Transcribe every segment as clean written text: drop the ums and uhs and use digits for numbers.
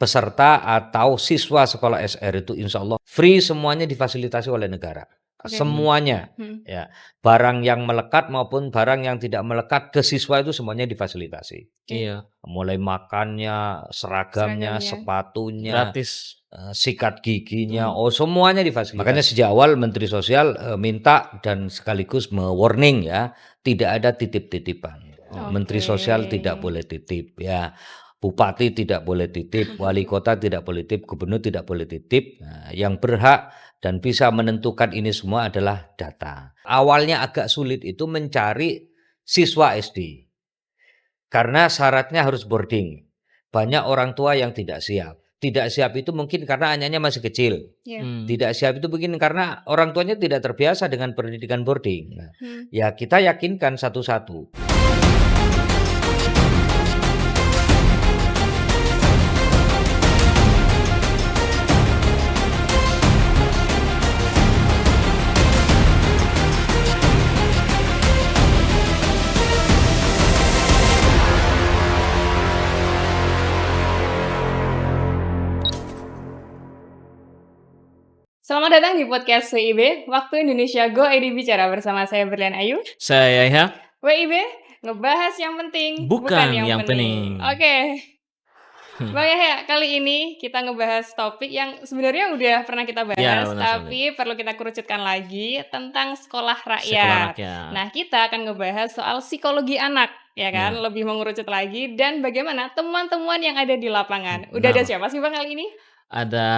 peserta atau siswa sekolah SR itu insya Allah free semuanya difasilitasi oleh negara. Oke. Semuanya, ya. Barang yang melekat maupun barang yang tidak melekat ke siswa itu semuanya difasilitasi. Oke. Iya, Mulai makannya, seragamnya, Seragamnya. sepatunya, gratis. sikat giginya, semuanya difasilitasi. Makanya sejak awal Menteri Sosial minta dan sekaligus me-warning ya, tidak ada titip-titipan. Menteri Sosial tidak boleh titip ya. Bupati tidak boleh titip, wali kota tidak boleh titip, gubernur tidak boleh titip. Nah, yang berhak dan bisa menentukan ini semua adalah data. Awalnya agak sulit itu mencari siswa SD. Karena syaratnya harus boarding. Banyak orang tua yang tidak siap. Tidak siap itu mungkin karena anaknya masih kecil. Iya. Tidak siap itu mungkin karena orang tuanya tidak terbiasa dengan pendidikan boarding. Nah, ya kita yakinkan satu-satu. Selamat datang di podcast WIB, Waktu Indonesia Go ID Bicara bersama saya Berlian Ayu. Saya Yahya. WIB, ngebahas yang penting, Bukan yang pening. Oke. Bang Yahya, kali ini kita ngebahas topik yang sebenarnya udah pernah kita bahas, Ya, benar tapi perlu kita kerucutkan lagi tentang sekolah Sekolah rakyat. rakyat. Nah, kita akan ngebahas soal psikologi anak, ya kan? Lebih mengerucut lagi dan bagaimana temuan-temuan yang ada di lapangan. Udah ada Nah. siapa sih Bang kali ini? Ada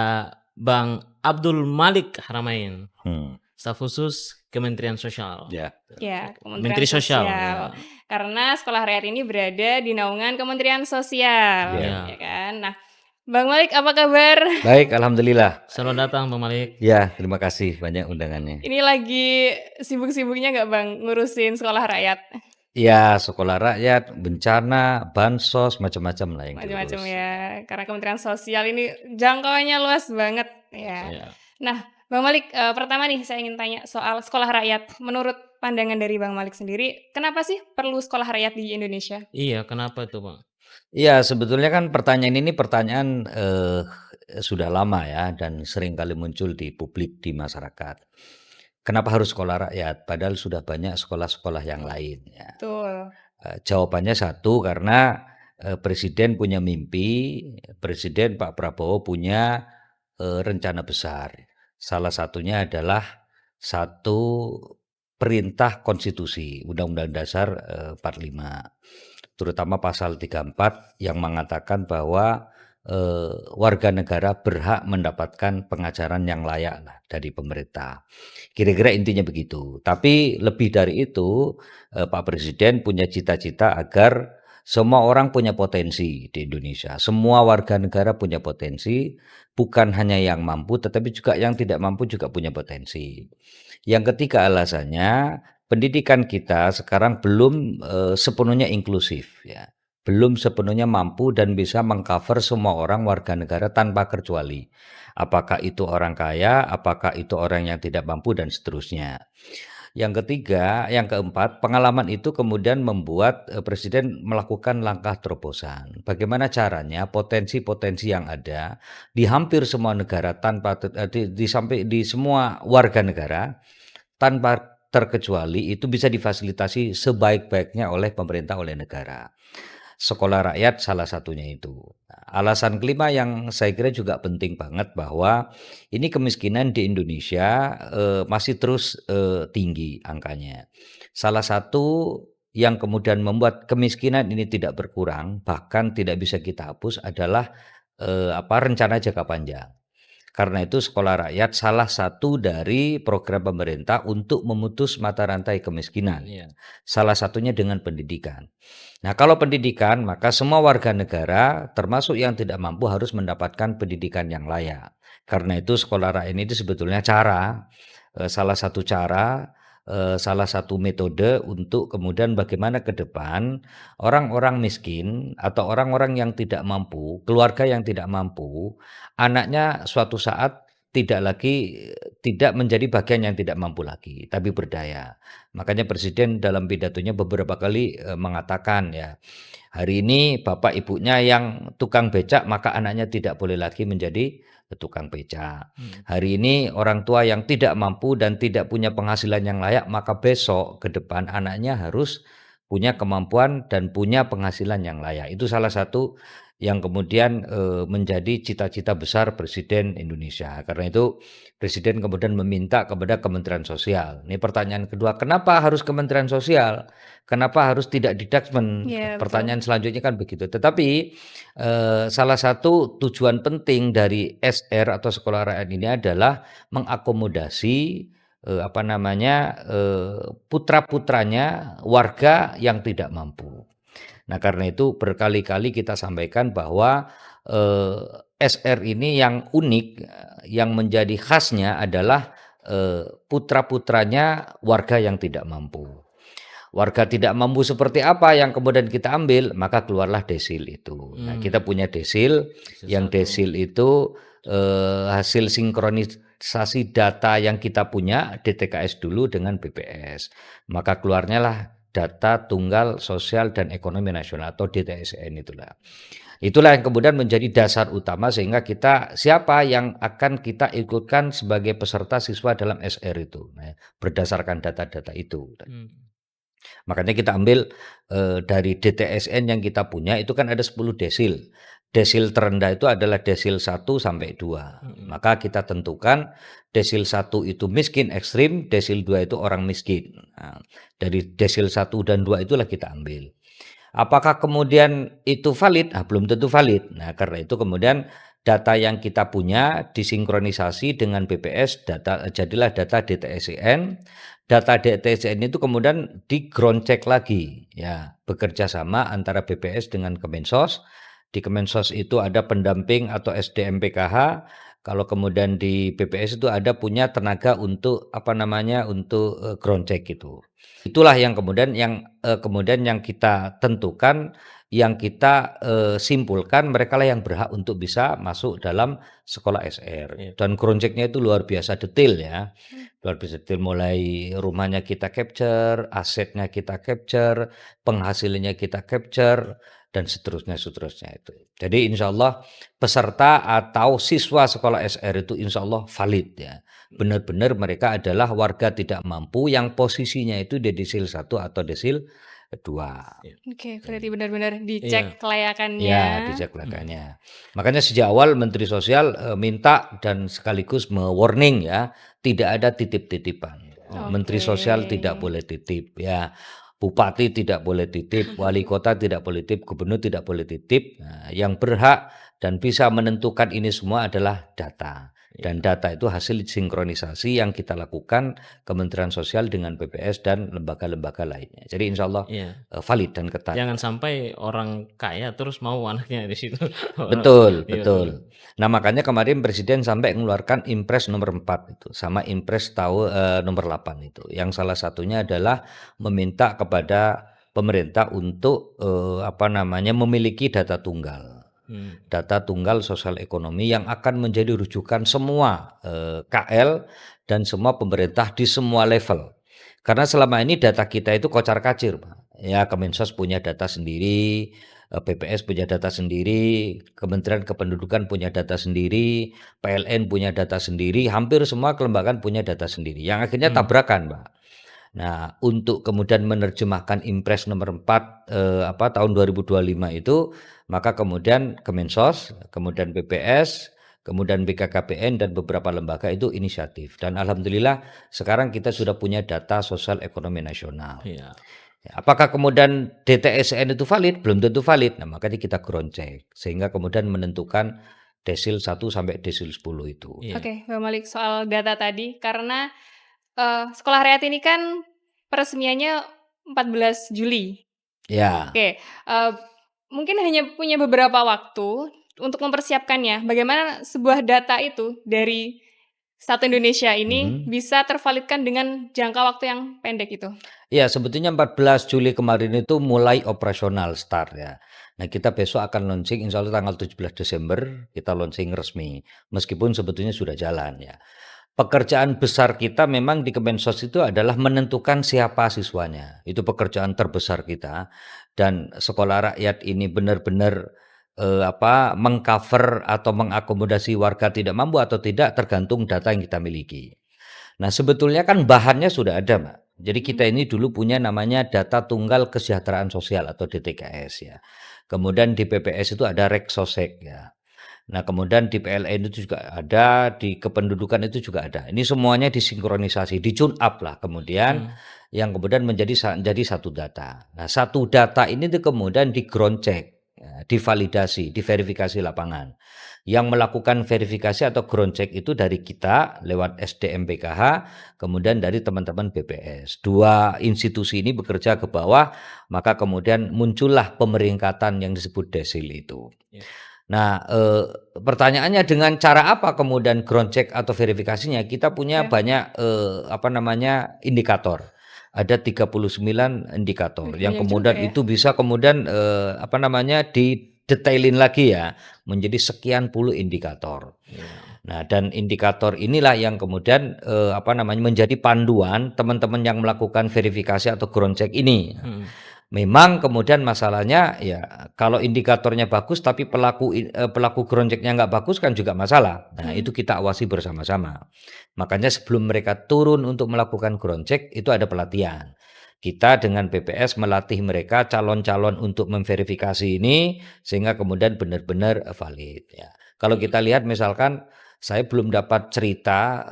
Bang Abdul Malik Haramain, staf khusus Kementerian Sosial. Ya. Ya, Menteri Sosial. Ya. Karena sekolah rakyat ini berada di naungan Kementerian Sosial, Ya. ya kan? Nah, Bang Malik apa kabar? Baik, alhamdulillah. Selamat datang Bang Malik. Ya, terima kasih banyak undangannya. Ini lagi sibuk-sibuknya nggak Bang ngurusin sekolah rakyat? Ya, sekolah rakyat, bencana, bansos, macam-macam lah yang Macam-macam diurus. ya, karena Kementerian Sosial ini jangkauannya luas banget ya. Ya. Nah, Bang Malik, pertama nih saya ingin tanya soal sekolah rakyat. Menurut pandangan dari Bang Malik sendiri, kenapa sih perlu sekolah rakyat di Indonesia? Iya, kenapa itu Bang? Iya, sebetulnya kan pertanyaan ini pertanyaan sudah lama ya dan sering kali muncul di publik, di masyarakat. Kenapa harus sekolah rakyat? Padahal sudah banyak sekolah-sekolah yang lain. Ya. Betul. Jawabannya satu, karena Presiden punya mimpi, Presiden Pak Prabowo punya rencana besar. Salah satunya adalah satu perintah konstitusi, Undang-Undang Dasar 45. Terutama pasal 34 yang mengatakan bahwa warga negara berhak mendapatkan pengajaran yang layak lah dari pemerintah. Kira-kira intinya begitu. Tapi lebih dari itu, Pak Presiden punya cita-cita agar semua orang punya potensi di Indonesia. Semua warga negara punya potensi, bukan hanya yang mampu, tetapi juga yang tidak mampu juga punya potensi. Yang ketiga alasannya, pendidikan kita sekarang belum sepenuhnya inklusif ya. Belum sepenuhnya mampu dan bisa mengcover semua orang warga negara tanpa kecuali. Apakah itu orang kaya, apakah itu orang yang tidak mampu dan seterusnya. Yang ketiga, yang keempat, pengalaman itu kemudian membuat Presiden melakukan langkah terobosan. Bagaimana caranya potensi-potensi yang ada di hampir semua negara tanpa di semua warga negara tanpa terkecuali itu bisa difasilitasi sebaik-baiknya oleh pemerintah, oleh negara. Sekolah rakyat salah satunya itu. Alasan kelima yang saya kira juga penting banget bahwa ini kemiskinan di Indonesia masih terus tinggi angkanya. Salah satu yang kemudian membuat kemiskinan ini tidak berkurang, bahkan tidak bisa kita hapus adalah rencana jangka panjang. Karena itu sekolah rakyat salah satu dari program pemerintah untuk memutus mata rantai kemiskinan. Salah satunya dengan pendidikan. Nah, kalau pendidikan maka semua warga negara termasuk yang tidak mampu harus mendapatkan pendidikan yang layak. Karena itu sekolah rakyat ini sebetulnya salah satu metode untuk kemudian bagaimana ke depan orang-orang miskin atau orang-orang yang tidak mampu, keluarga yang tidak mampu, anaknya suatu saat tidak menjadi bagian yang tidak mampu lagi, tapi berdaya. Makanya Presiden dalam pidatonya beberapa kali, mengatakan ya, hari ini bapak ibunya yang tukang becak, maka anaknya tidak boleh lagi menjadi tukang becak. Hari ini orang tua yang tidak mampu dan tidak punya penghasilan yang layak, maka besok ke depan anaknya harus punya kemampuan dan punya penghasilan yang layak. Itu salah satu yang kemudian, menjadi cita-cita besar Presiden Indonesia. Karena itu Presiden kemudian meminta kepada Kementerian Sosial. Ini pertanyaan kedua, kenapa harus Kementerian Sosial? Kenapa harus tidak Dikdasmen? Iya, betul. Pertanyaan selanjutnya kan begitu. Tetapi, salah satu tujuan penting dari SR atau Sekolah Rakyat ini adalah mengakomodasi, putra-putranya warga yang tidak mampu. Nah, karena itu berkali-kali kita sampaikan bahwa, SR ini yang unik, yang menjadi khasnya adalah, putra-putranya warga yang tidak mampu. Warga tidak mampu seperti apa yang kemudian kita ambil, maka keluarlah desil itu. Nah, kita punya desil, yang desil itu, hasil sinkronisasi data yang kita punya, DTKS dulu dengan BPS. Maka keluarnya lah Data Tunggal Sosial dan Ekonomi Nasional atau DTSN itulah. Itulah yang kemudian menjadi dasar utama sehingga siapa yang akan kita ikutkan sebagai peserta siswa dalam SR itu. Nah, berdasarkan data-data itu. Makanya kita ambil, dari DTSN yang kita punya itu kan ada 10 desil. Desil terendah itu adalah desil 1 sampai 2. Maka kita tentukan desil 1 itu miskin ekstrim, desil 2 itu orang miskin. Nah, dari desil 1 dan 2 itulah kita ambil. Apakah kemudian itu valid? Belum tentu valid. Nah, karena itu kemudian data yang kita punya disinkronisasi dengan BPS, jadilah data DTSN. Data DTSN itu kemudian di-ground check lagi, ya, bekerja sama antara BPS dengan Kemensos. Di Kemensos itu ada pendamping atau SDM PKH. Kalau kemudian di BPS itu ada punya tenaga untuk untuk ground check itu. Itulah yang kemudian yang kita tentukan, yang kita simpulkan mereka lah yang berhak untuk bisa masuk dalam sekolah SR. Dan ground check-nya itu luar biasa detail ya. Luar biasa detail, mulai rumahnya kita capture, asetnya kita capture, penghasilannya kita capture, dan seterusnya itu. Jadi insya Allah peserta atau siswa sekolah SR itu insya Allah valid ya. Benar-benar mereka adalah warga tidak mampu yang posisinya itu di desil 1 atau desil 2. Oke, berarti benar-benar dicek kelayakannya. Ya, dicek kelayakannya. Makanya sejak awal Menteri Sosial minta dan sekaligus me-warning ya, tidak ada titip-titipan. Menteri Sosial tidak boleh titip ya. Bupati tidak boleh titip, wali kota tidak boleh titip, gubernur tidak boleh titip. Nah, yang berhak dan bisa menentukan ini semua adalah data. Dan data itu hasil sinkronisasi yang kita lakukan Kementerian Sosial dengan BPS dan lembaga-lembaga lainnya. Jadi insya Allah valid dan ketat. Jangan sampai orang kaya terus mau anaknya di situ. Betul. Nah, makanya kemarin Presiden sampai mengeluarkan Impres nomor 4 itu sama Impres nomor 8 itu. Yang salah satunya adalah meminta kepada pemerintah untuk memiliki data tunggal. Data tunggal sosial ekonomi yang akan menjadi rujukan semua KL dan semua pemerintah di semua level. Karena selama ini data kita itu kocar-kacir, Pak. Ya, Kemensos punya data sendiri, BPS punya data sendiri, Kementerian Kependudukan punya data sendiri, PLN punya data sendiri, hampir semua kelembagaan punya data sendiri. Yang akhirnya tabrakan, Pak. Nah, untuk kemudian menerjemahkan Impres nomor 4 tahun 2025 itu, maka kemudian Kemensos, kemudian BPS, kemudian BKKBN dan beberapa lembaga itu inisiatif. Dan alhamdulillah sekarang kita sudah punya data sosial ekonomi nasional. Iya. Apakah kemudian DTSN itu valid? Belum tentu valid. Nah, makanya kita ground check sehingga kemudian menentukan desil 1 sampai desil 10 itu. Oke, Bang Malik, soal data tadi, karena Sekolah Rakyat ini kan peresmiannya 14 Juli. Ya. Oke, mungkin hanya punya beberapa waktu untuk mempersiapkannya. Bagaimana sebuah data itu dari satu Indonesia ini bisa tervalidkan dengan jangka waktu yang pendek itu? Ya, sebetulnya 14 Juli kemarin itu mulai operasional start ya. Nah, kita besok akan launching insya Allah tanggal 17 Desember kita launching resmi, meskipun sebetulnya sudah jalan ya. Pekerjaan besar kita memang di Kemensos itu adalah menentukan siapa siswanya. Itu pekerjaan terbesar kita dan sekolah rakyat ini benar-benar mengcover atau mengakomodasi warga tidak mampu atau tidak tergantung data yang kita miliki. Nah, sebetulnya kan bahannya sudah ada, Mbak. Jadi kita ini dulu punya namanya Data Tunggal Kesejahteraan Sosial atau DTKS ya. Kemudian di PPS itu ada Reksosek ya. Nah, kemudian di PLN itu juga ada, di kependudukan itu juga ada. Ini semuanya disinkronisasi, di-tune up lah kemudian, yang kemudian jadi satu data. Nah, satu data ini tuh kemudian di-ground check, ya, divalidasi, diverifikasi lapangan. Yang melakukan verifikasi atau ground check itu dari kita lewat SDM PKH, kemudian dari teman-teman BPS. Dua institusi ini bekerja ke bawah, maka kemudian muncullah pemeringkatan yang disebut desil itu. Nah, pertanyaannya dengan cara apa kemudian ground check atau verifikasinya? Kita punya banyak indikator. Ada 39 indikator yang kemudian itu bisa kemudian didetailin lagi ya menjadi sekian puluh indikator. Nah, dan indikator inilah yang kemudian menjadi panduan teman-teman yang melakukan verifikasi atau ground check ini. Memang kemudian masalahnya ya kalau indikatornya bagus tapi pelaku ground check-nya nggak bagus kan juga masalah. Nah, itu kita awasi bersama-sama. Makanya sebelum mereka turun untuk melakukan ground check itu ada pelatihan. Kita dengan BPS melatih mereka calon-calon untuk memverifikasi ini sehingga kemudian benar-benar valid ya. Kalau kita lihat misalkan saya belum dapat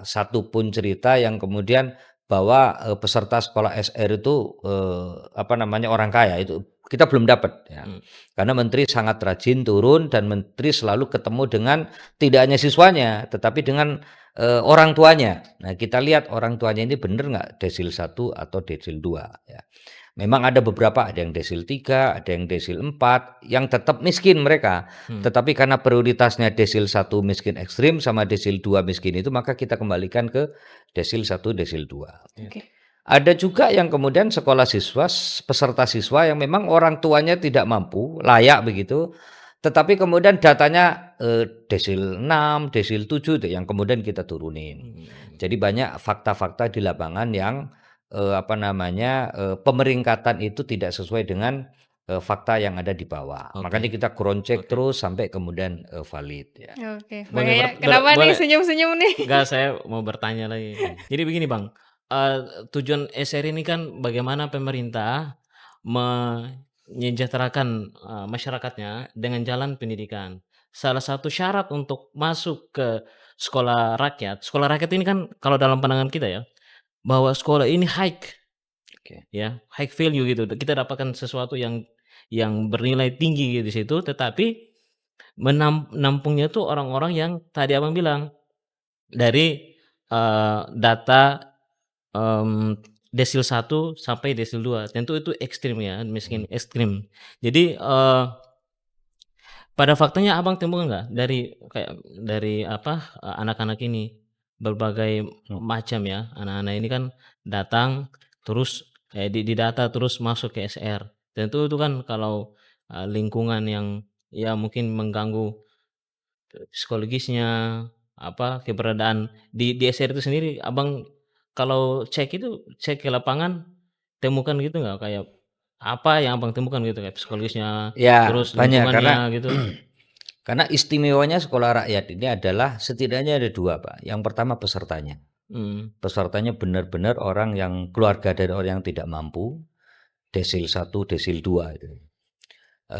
satupun cerita yang kemudian bahwa peserta sekolah SR itu orang kaya, itu kita belum dapat ya. Karena menteri sangat rajin turun dan menteri selalu ketemu dengan tidak hanya siswanya tetapi dengan orang tuanya. Nah, kita lihat orang tuanya ini benar nggak desil 1 atau desil 2 ya. Memang ada beberapa, ada yang desil 3, ada yang desil 4, yang tetap miskin mereka. Tetapi karena prioritasnya desil 1 miskin ekstrim sama desil 2 miskin itu, maka kita kembalikan ke desil 1, desil 2. Ada juga yang kemudian sekolah siswa, peserta siswa yang memang orang tuanya tidak mampu, layak begitu, tetapi kemudian datanya desil 6, desil 7 itu yang kemudian kita turunin. Jadi banyak fakta-fakta di lapangan yang pemeringkatan itu tidak sesuai dengan fakta yang ada di bawah. Makanya kita ground check terus sampai kemudian valid ya. Kenapa nih senyum-senyum nih? Enggak, saya mau bertanya lagi. Jadi begini Bang, tujuan SR ini kan bagaimana pemerintah menyejahterakan masyarakatnya dengan jalan pendidikan. Salah satu syarat untuk masuk ke sekolah rakyat ini kan kalau dalam pandangan kita ya, bahwa sekolah ini high value gitu. Kita dapatkan sesuatu yang bernilai tinggi di situ, tetapi menampungnya tuh orang-orang yang tadi Abang bilang dari data desil 1 sampai desil 2. Tentu itu ekstrim ya, miskin ekstrim. Jadi pada faktanya Abang temukan nggak dari anak-anak ini berbagai macam ya, anak-anak ini kan datang terus didata terus masuk ke SR. Tentu itu kan kalau lingkungan yang ya mungkin mengganggu psikologisnya, keberadaan di SR itu sendiri. Abang kalau cek ke lapangan temukan gitu nggak, kayak apa yang Abang temukan gitu kayak psikologisnya, ya, terus banyak lingkungannya gitu? Karena istimewanya sekolah rakyat ini adalah setidaknya ada 2 Pak. Yang pertama pesertanya. Pesertanya benar-benar orang yang keluarga dari orang yang tidak mampu, desil 1, desil 2 itu.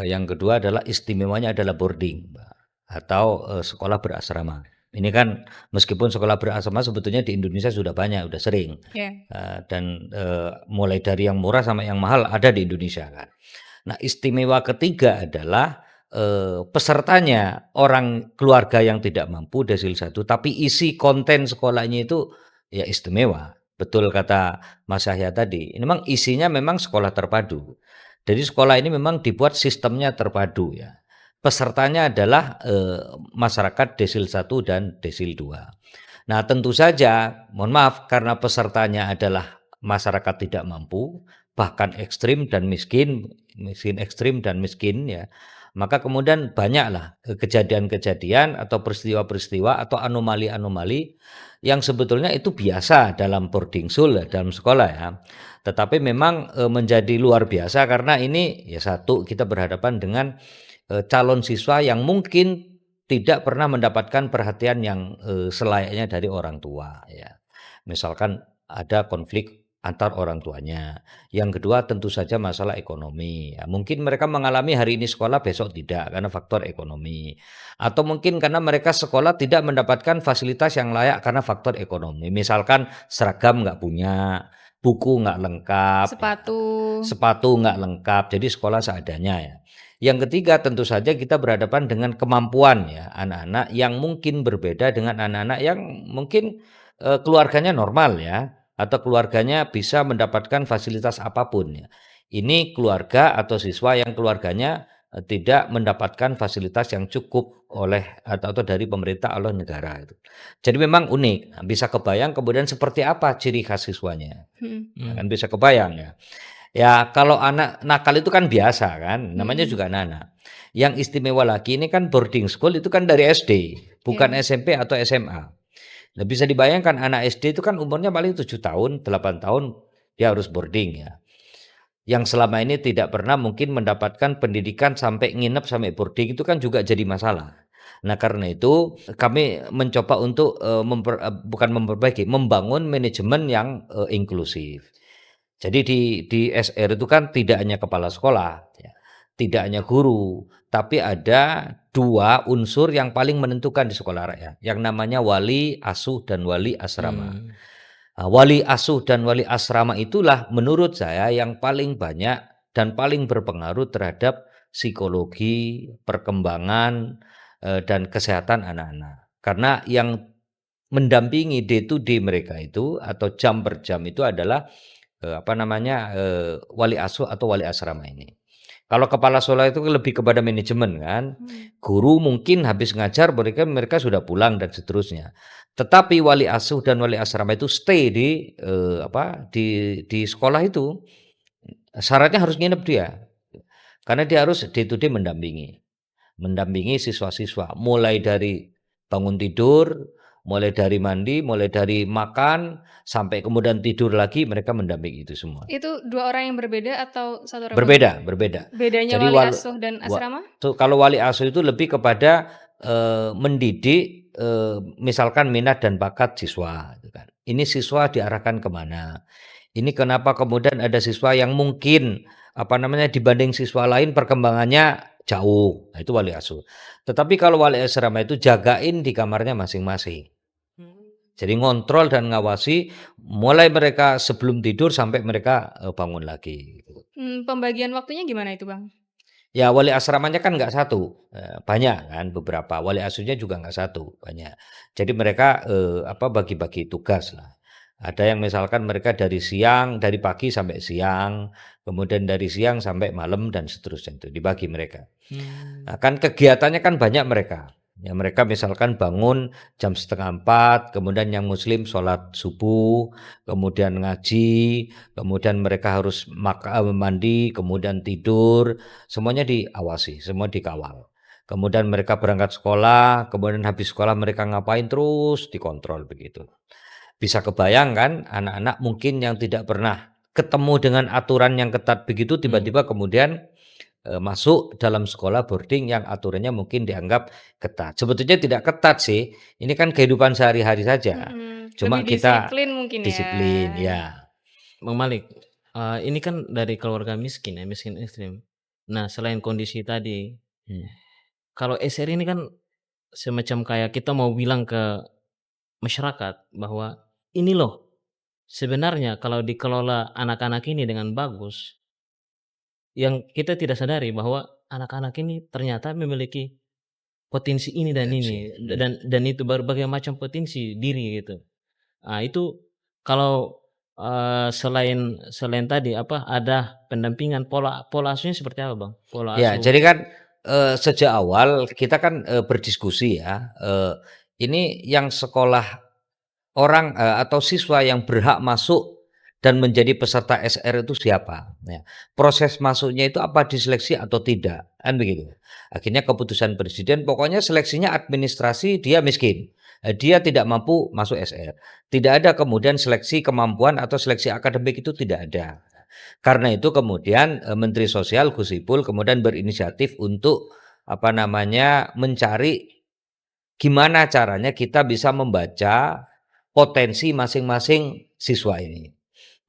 Yang kedua adalah istimewanya adalah boarding Pak, atau sekolah berasrama. Ini kan meskipun sekolah berasrama sebetulnya di Indonesia sudah banyak, sudah sering. Dan mulai dari yang murah sama yang mahal ada di Indonesia kan. Nah, istimewa ketiga adalah pesertanya orang keluarga yang tidak mampu desil 1, tapi isi konten sekolahnya itu ya istimewa. Betul kata Mas Yahya tadi. Ini memang isinya memang sekolah terpadu. Jadi sekolah ini memang dibuat sistemnya terpadu ya. Pesertanya adalah masyarakat desil 1 dan desil 2. Nah, tentu saja mohon maaf karena pesertanya adalah masyarakat tidak mampu, bahkan ekstrim dan miskin ekstrim dan miskin ya. Maka kemudian banyaklah kejadian-kejadian atau peristiwa-peristiwa atau anomali-anomali yang sebetulnya itu biasa dalam boarding school ya, dalam sekolah ya. Tetapi memang menjadi luar biasa karena ini ya satu kita berhadapan dengan calon siswa yang mungkin tidak pernah mendapatkan perhatian yang selayaknya dari orang tua ya. Misalkan ada konflik antar orang tuanya. Yang kedua tentu saja masalah ekonomi. Ya, mungkin mereka mengalami hari ini sekolah besok tidak karena faktor ekonomi. Atau mungkin karena mereka sekolah tidak mendapatkan fasilitas yang layak karena faktor ekonomi. Misalkan seragam nggak punya, buku nggak lengkap, Sepatu. sepatu nggak lengkap. Jadi sekolah seadanya ya. Yang ketiga tentu saja kita berhadapan dengan kemampuan ya anak-anak yang mungkin berbeda dengan anak-anak yang mungkin keluarganya normal ya atau keluarganya bisa mendapatkan fasilitas apapun ya. Ini keluarga atau siswa yang keluarganya tidak mendapatkan fasilitas yang cukup oleh atau dari pemerintah atau negara itu. Jadi memang unik. Nah, bisa kebayang kemudian seperti apa ciri khas siswanya. Ya, kan bisa kebayang ya. Ya kalau anak nakal itu kan biasa kan, namanya juga anak-anak. Yang istimewa lagi ini kan boarding school itu kan dari SD, bukan SMP atau SMA. Nah, bisa dibayangkan anak SD itu kan umurnya paling 7 tahun, 8 tahun dia harus boarding ya. Yang selama ini tidak pernah mungkin mendapatkan pendidikan sampai nginep sampai boarding itu kan juga jadi masalah. Nah, karena itu kami mencoba untuk bukan memperbaiki, membangun manajemen yang inklusif. Jadi di SR itu kan tidak hanya kepala sekolah, ya, tidak hanya guru, tapi ada 2 unsur yang paling menentukan di sekolah rakyat, yang namanya wali asuh dan wali asrama. Wali asuh dan wali asrama itulah menurut saya yang paling banyak dan paling berpengaruh terhadap psikologi, perkembangan, dan kesehatan anak-anak. Karena yang mendampingi day to day mereka itu atau jam per jam itu adalah wali asuh atau wali asrama ini. Kalau kepala sekolah itu lebih kepada manajemen kan, guru mungkin habis ngajar mereka sudah pulang dan seterusnya. Tetapi wali asuh dan wali asrama itu stay di sekolah itu, syaratnya harus nginep dia. Karena dia harus day to day mendampingi siswa-siswa mulai dari bangun tidur, mulai dari mandi, mulai dari makan, sampai kemudian tidur lagi mereka mendampingi itu semua. Itu 2 orang yang berbeda atau 1 orang? Berbeda. Bedanya Jadi wali asuh dan asrama? Kalau wali asuh itu lebih kepada mendidik misalkan minat dan bakat siswa gitu kan. Ini siswa diarahkan kemana? Ini kenapa kemudian ada siswa yang mungkin dibanding siswa lain perkembangannya jauh. Nah, itu wali asuh. Tetapi kalau wali asrama itu jagain di kamarnya masing-masing. Jadi ngontrol dan ngawasi mulai mereka sebelum tidur sampai mereka bangun lagi. Pembagian waktunya gimana itu, Bang? Ya wali asramanya kan nggak satu, banyak kan beberapa. Wali asuhnya juga nggak satu, banyak. Jadi mereka bagi-bagi tugas lah. Ada yang misalkan mereka dari pagi sampai siang, kemudian dari siang sampai malam dan seterusnya itu dibagi mereka. Nah, kan kegiatannya kan banyak mereka. Ya mereka misalkan bangun jam 3:30, kemudian yang muslim sholat subuh, kemudian ngaji, kemudian mereka harus mandi, kemudian tidur, semuanya diawasi, semua dikawal. Kemudian mereka berangkat sekolah, kemudian habis sekolah mereka ngapain terus dikontrol begitu. Bisa kebayang kan anak-anak mungkin yang tidak pernah ketemu dengan aturan yang ketat begitu tiba-tiba kemudian masuk dalam sekolah boarding yang aturannya mungkin dianggap ketat. Sebetulnya tidak ketat sih, ini kan kehidupan sehari-hari saja. Cuma Lebih kita disiplin mungkin disiplin, ya. Bang Malik, ini kan dari keluarga miskin ya, miskin ekstrim. Nah, selain kondisi tadi, kalau SR ini kan semacam kayak kita mau bilang ke masyarakat bahwa ini loh, sebenarnya kalau dikelola anak-anak ini dengan bagus, yang kita tidak sadari bahwa anak-anak ini ternyata memiliki potensi ini dan ini, dan itu berbagai macam potensi diri gitu. Nah itu kalau selain tadi ada pendampingan pola asuhnya seperti apa, Bang? Pola Ya, asuh. jadi kan sejak awal kita kan berdiskusi ya, ini yang sekolah orang atau siswa yang berhak masuk dan menjadi peserta SR itu siapa. Ya. Proses masuknya itu apa diseleksi atau tidak, kan begitu. Akhirnya keputusan presiden pokoknya seleksinya administrasi dia miskin. Dia tidak mampu masuk SR. Tidak ada kemudian seleksi kemampuan atau seleksi akademik itu tidak ada. Karena itu kemudian Menteri Sosial Gus Ipul kemudian berinisiatif untuk mencari gimana caranya kita bisa membaca potensi masing-masing siswa ini.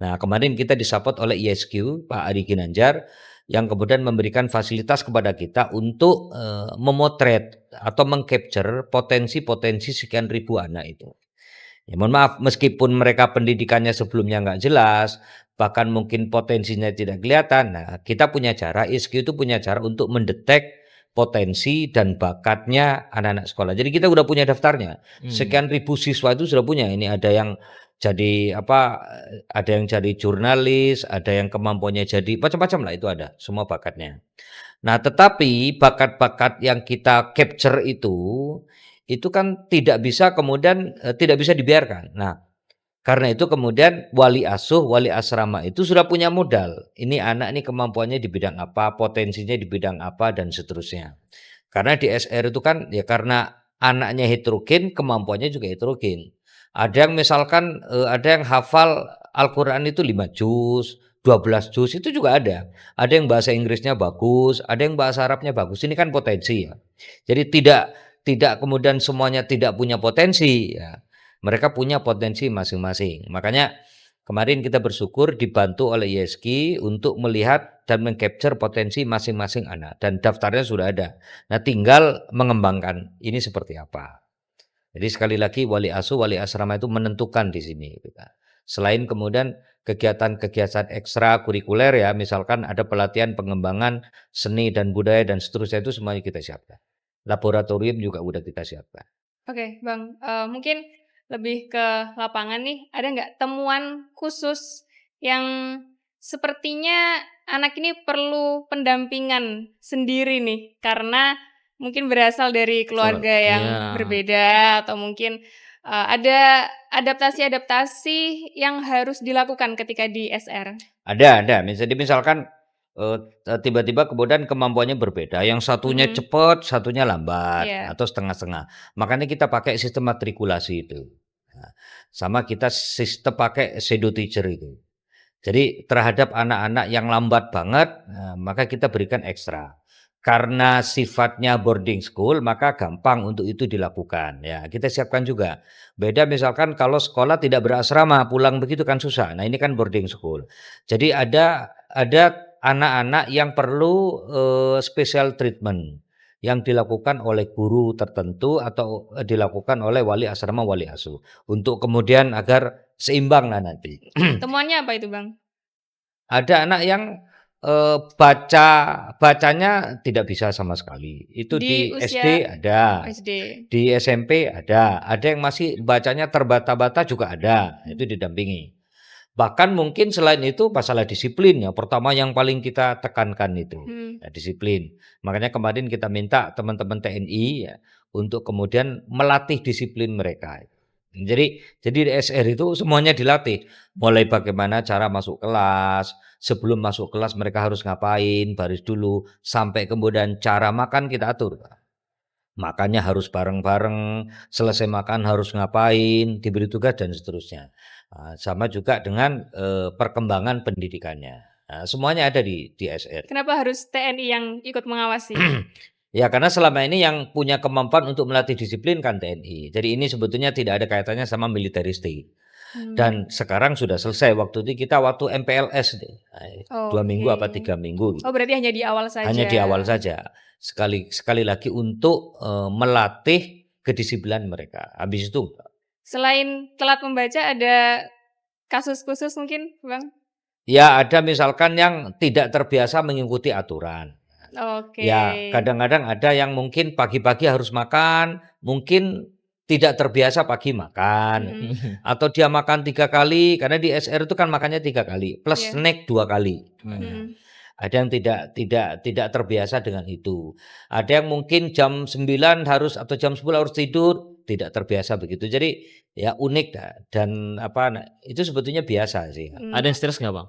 Nah, kemarin kita disupport oleh ISQ, Pak Ari Ginanjar, yang kemudian memberikan fasilitas kepada kita untuk memotret atau mengcapture potensi-potensi sekian ribu anak itu. Ya, mohon maaf, meskipun mereka pendidikannya sebelumnya nggak jelas, bahkan mungkin potensinya tidak kelihatan. Nah, kita punya cara, ISQ itu punya cara untuk mendetek potensi dan bakatnya anak-anak sekolah. Jadi kita udah punya daftarnya. Sekian ribu siswa itu sudah punya. Ini ada yang jadi ada yang jadi jurnalis, ada yang kemampuannya jadi macam-macam lah, itu ada semua bakatnya. Nah, tetapi bakat-bakat yang kita capture itu kan tidak bisa kemudian tidak bisa dibiarkan. Nah, karena itu kemudian wali asuh, wali asrama itu sudah punya modal. Ini anak ini kemampuannya di bidang apa, potensinya di bidang apa, dan seterusnya. Karena di SR itu kan ya karena anaknya heterogen, kemampuannya juga heterogen. Ada yang misalkan ada yang hafal Al-Quran itu 5 juz, 12 juz, itu juga ada. Ada yang bahasa Inggrisnya bagus, ada yang bahasa Arabnya bagus. Ini kan potensi ya. Jadi tidak kemudian semuanya tidak punya potensi ya. Mereka punya potensi masing-masing. Makanya kemarin kita bersyukur dibantu oleh ISG untuk melihat dan mengcapture potensi masing-masing anak. Dan daftarnya sudah ada. Nah, tinggal mengembangkan ini seperti apa. Jadi sekali lagi wali asuh, wali asrama itu menentukan di sini. Selain kemudian kegiatan-kegiatan ekstra kurikuler ya, misalkan ada pelatihan pengembangan seni dan budaya dan seterusnya, itu semuanya kita siapkan. Laboratorium juga udah kita siapkan. Oke, Bang. Mungkin lebih ke lapangan nih, ada nggak temuan khusus yang sepertinya anak ini perlu pendampingan sendiri nih, karena mungkin berasal dari keluarga yang berbeda atau mungkin ada adaptasi-adaptasi yang harus dilakukan ketika di SR? Ada. Jadi misalkan tiba-tiba kemudian kemampuannya berbeda. Yang satunya cepat, satunya lambat atau setengah-setengah. Makanya kita pakai sistem matrikulasi itu. Nah, sama kita sistem pakai pseudo teacher itu. Jadi terhadap anak-anak yang lambat banget, maka kita berikan ekstra. Karena sifatnya boarding school, maka gampang untuk itu dilakukan. Ya, kita siapkan juga. Beda misalkan kalau sekolah tidak berasrama, pulang begitu kan susah. Nah, ini kan boarding school. Jadi ada anak-anak yang perlu special treatment yang dilakukan oleh guru tertentu atau dilakukan oleh wali asrama, wali asuh. Untuk kemudian agar seimbang lah nanti. Temuannya apa itu, Bang? Ada anak yang bacanya tidak bisa sama sekali. Itu di SD ada. Di SMP ada yang masih bacanya terbata-bata juga ada. Itu didampingi. Bahkan mungkin selain itu masalah disiplin ya. Pertama yang paling kita tekankan itu ya, disiplin. Makanya kemarin kita minta teman-teman TNI ya, untuk kemudian melatih disiplin mereka. Jadi di SR itu semuanya dilatih. Mulai bagaimana cara masuk kelas, sebelum masuk kelas mereka harus ngapain, baris dulu, sampai kemudian cara makan kita atur. Makannya harus bareng-bareng, selesai makan harus ngapain, diberi tugas dan seterusnya. Nah, sama juga dengan perkembangan pendidikannya. Nah, semuanya ada di SR. Kenapa harus TNI yang ikut mengawasi? Ya karena selama ini yang punya kemampuan untuk melatih disiplin kan TNI. Jadi ini sebetulnya tidak ada kaitannya sama militeristik. Dan sekarang sudah selesai waktu MPLS 2 minggu apa 3 minggu. Oh, berarti hanya di awal saja. Hanya di awal saja. Sekali lagi untuk melatih kedisiplinan mereka. Habis itu selain telat membaca ada kasus khusus mungkin, Bang? Ya ada misalkan yang tidak terbiasa mengikuti aturan. Ya kadang-kadang ada yang mungkin pagi-pagi harus makan, mungkin tidak terbiasa pagi makan, atau dia makan 3 kali, karena di SR itu kan makannya 3 kali, plus snack 2 kali. Ada yang tidak terbiasa dengan itu. Ada yang mungkin jam 9 harus atau jam 10 harus tidur tidak terbiasa begitu. Jadi ya unik dan itu sebetulnya biasa sih. Ada yang stres nggak, Bang?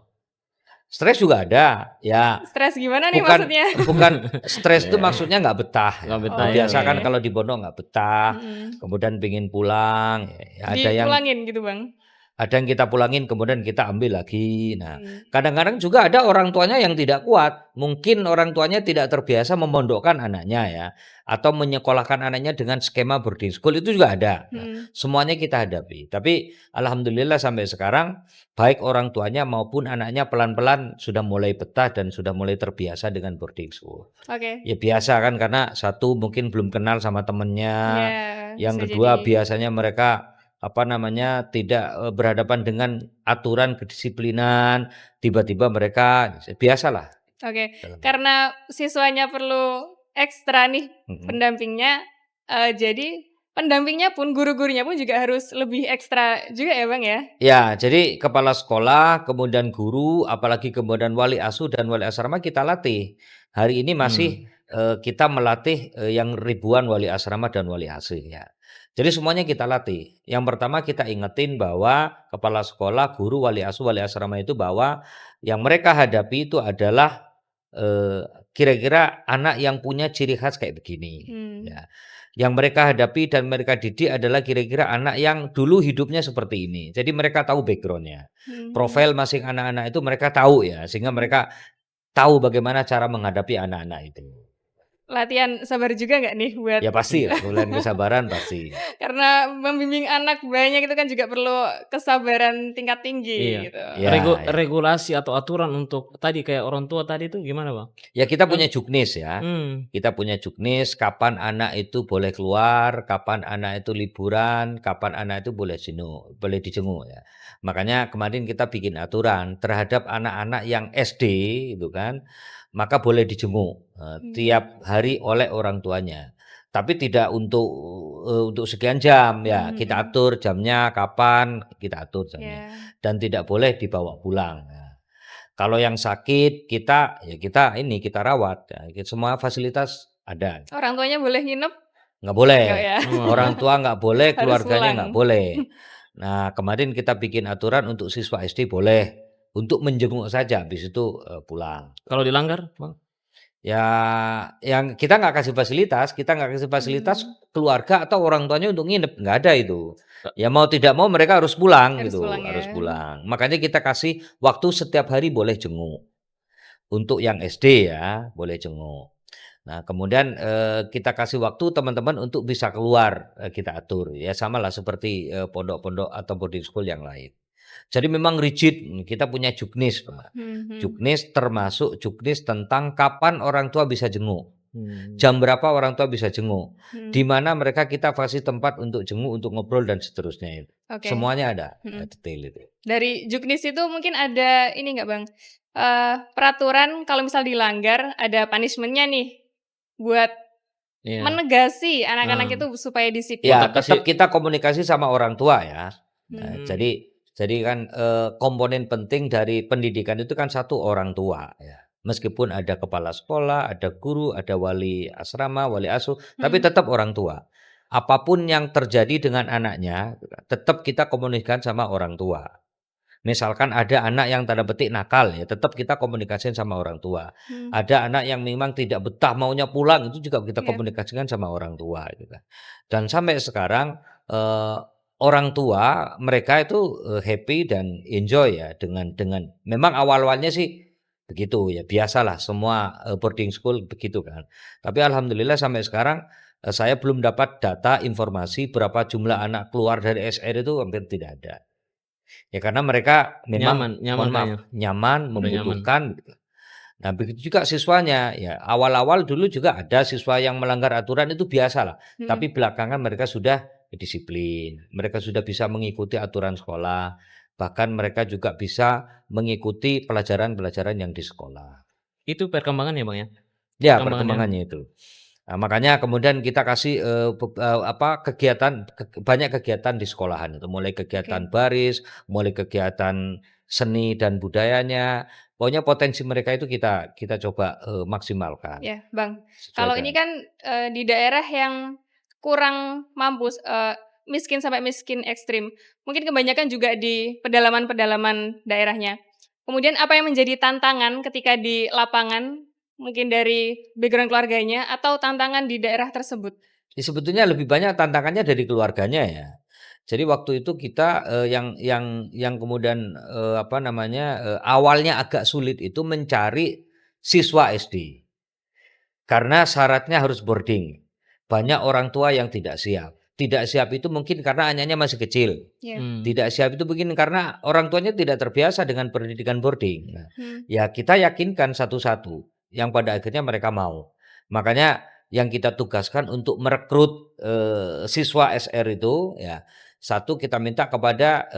Stres juga ada, ya Stres gimana nih bukan maksudnya? bukan stres itu Iya. maksudnya nggak betah ya. Nggak betah Oh, ya, Biasa kan oke. kalau di pondok nggak betah, Mhm. kemudian pingin pulang, ya ada yang Dipulangin gitu, Bang? kita pulangin kemudian kita ambil lagi. Nah, Mmm. kadang-kadang juga ada orang tuanya yang tidak kuat. Mungkin orang tuanya tidak terbiasa memondokkan anaknya ya, atau menyekolahkan anaknya dengan skema boarding school itu juga ada. Nah, Mhm. semuanya kita hadapi. Tapi alhamdulillah sampai sekarang baik orang tuanya maupun anaknya pelan-pelan sudah mulai betah dan sudah mulai terbiasa dengan boarding school. Oke. Ya biasa kan karena satu mungkin belum kenal sama temennya, Iya, bisa yang jadi. kedua biasanya mereka tidak berhadapan dengan aturan kedisiplinan, tiba-tiba mereka biasalah Oke, dalam karena siswanya perlu ekstra nih mhm. pendampingnya, jadi pendampingnya pun, guru-gurunya pun juga harus lebih ekstra juga ya, Bang, ya? Ya, jadi kepala sekolah, kemudian guru, apalagi kemudian wali asuh dan wali asrama kita latih. Hari ini masih, Hmm. kita melatih, yang ribuan wali asrama dan wali asuh ya. Jadi semuanya kita latih. Yang pertama kita ingetin bahwa kepala sekolah, guru, wali asuh, wali asrama itu bahwa yang mereka hadapi itu adalah, kira-kira anak yang punya ciri khas kayak begini, Mmm. ya. Yang mereka hadapi dan mereka didik adalah kira-kira anak yang dulu hidupnya seperti ini. Jadi mereka tahu background-nya. Mhm. Profil masing anak-anak itu mereka tahu ya, sehingga Mhm. mereka tahu bagaimana cara menghadapi anak-anak itu. Latihan sabar juga nggak nih buat Ya pastilah, kemudian kesabaran pasti. karena membimbing anak banyak itu kan juga perlu kesabaran tingkat tinggi Iya. gitu. Ya. Regulasi atau aturan untuk tadi kayak orang tua tadi itu gimana, Bang? Ya kita Kan punya juknis ya. hmm. Kita punya juknis kapan anak itu boleh keluar, kapan anak itu liburan, kapan anak itu boleh dijenguk ya. Makanya kemarin kita bikin aturan terhadap anak-anak yang SD itu kan, maka boleh dijenguk Mmm. tiap hari oleh orang tuanya. Tapi tidak untuk sekian jam ya, Mhm kita mhm. atur jamnya kapan, kita atur jamnya. Iya. Dan tidak boleh dibawa pulang. Nah, kalau yang sakit kita rawat ya, semua fasilitas ada. Orang tuanya boleh nginep? Nggak boleh, Enggak ya? orang tua nggak boleh, Harus keluarganya pulang. nggak boleh. Nah, kemarin kita bikin aturan untuk siswa SD boleh, untuk menjenguk saja, habis itu, pulang. Kalau dilanggar, Bang? Ya, yang kita nggak kasih fasilitas, Mmm. keluarga atau orang tuanya untuk nginep, nggak ada itu. E Ya mau tidak mau mereka harus pulang Harus gitu, pulang harus ya? pulang. Makanya kita kasih waktu setiap hari boleh jenguk. Untuk yang SD ya, boleh jenguk. Nah, kemudian, kita kasih waktu teman-teman untuk bisa keluar, kita atur. Ya samalah seperti, pondok-pondok atau boarding school yang lain. Jadi memang rigid, kita punya juknis, Pak. Mhm mhm. Juknis termasuk juknis tentang kapan orang tua bisa jenguk, hmm. jam berapa orang tua bisa jenguk, di Mhm. mana mereka kita kasih tempat untuk jenguk, untuk ngobrol dan seterusnya itu. Oke. Semuanya ada, Mhm. detail itu. Dari juknis itu mungkin ada ini nggak, Bang, peraturan kalau misal dilanggar ada punishment-nya nih, buat Iya. menegasi anak-anak Nah, itu supaya disiplin? Ya, otak tetap kasih kita komunikasi sama orang tua ya. Nah, Mhm. hmm. jadi kan, komponen penting dari pendidikan itu kan satu orang tua ya. Meskipun ada kepala sekolah, ada guru, ada wali asrama, wali asuh, tapi Mhm. tetap orang tua. Apapun yang terjadi dengan anaknya, tetap kita komunikasikan sama orang tua. Misalkan ada anak yang tanda petik nakal ya, tetap kita komunikasiin sama orang tua. Mmm. Ada anak yang memang tidak betah maunya pulang, itu juga kita Iya. komunikasikan sama orang tua gitu kan. Dan sampai sekarang, eee, orang tua mereka itu, happy dan enjoy ya dengan memang awal-awalnya sih begitu ya, biasalah semua, boarding school begitu kan. Tapi alhamdulillah sampai sekarang, saya belum dapat data informasi berapa jumlah anak keluar dari SR itu hampir tidak ada. Ya karena mereka memang Nyaman nyaman mohon maaf, kayaknya, nyaman, udah nyaman. membutuhkan gitu. Nah begitu juga siswanya, ya awal-awal dulu juga ada siswa yang melanggar aturan itu biasalah, Mhm. tapi belakangan mereka sudah disiplin, mereka sudah bisa mengikuti aturan sekolah, bahkan mereka juga bisa mengikuti pelajaran-pelajaran yang di sekolah. Itu perkembangan ya, Bang, ya? Ya Perkembangannya. perkembangannya itu. Nah, makanya kemudian kita kasih, banyak kegiatan di sekolahan itu, mulai Oke. kegiatan baris, mulai kegiatan seni dan budayanya, pokoknya potensi mereka itu kita coba, maksimalkan Ya, Bang. sesuai Kalau ini dengan kan, di daerah yang kurang mampu, miskin sampai miskin ekstrim. Mungkin kebanyakan juga di pedalaman-pedalaman daerahnya. Kemudian apa yang menjadi tantangan ketika di lapangan, mungkin dari background keluarganya atau tantangan di daerah tersebut? Sebetulnya lebih banyak tantangannya dari keluarganya ya. Jadi waktu itu kita, yang kemudian, awalnya agak sulit itu mencari siswa SD. Karena syaratnya harus boarding. Banyak orang tua yang tidak siap. Tidak siap itu mungkin karena anaknya masih kecil. Iya. Tidak siap itu mungkin karena orang tuanya tidak terbiasa dengan pendidikan boarding. Nah, Hmm. ya kita yakinkan satu-satu yang pada akhirnya mereka mau. Makanya yang kita tugaskan untuk merekrut, siswa SR itu ya, satu kita minta kepada,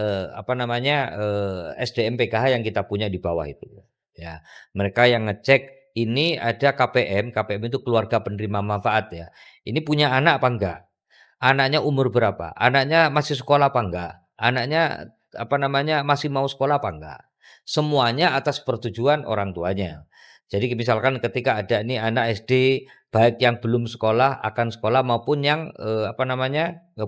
SDM PKH yang kita punya di bawah itu. Ya, mereka yang ngecek ini ada KPM itu keluarga penerima manfaat ya. Ini punya anak apa enggak? Anaknya umur berapa? Anaknya masih sekolah apa enggak? Anaknya masih mau sekolah apa enggak? Semuanya atas persetujuan orang tuanya. Jadi misalkan ketika ada ini anak SD baik yang belum sekolah, akan sekolah maupun yang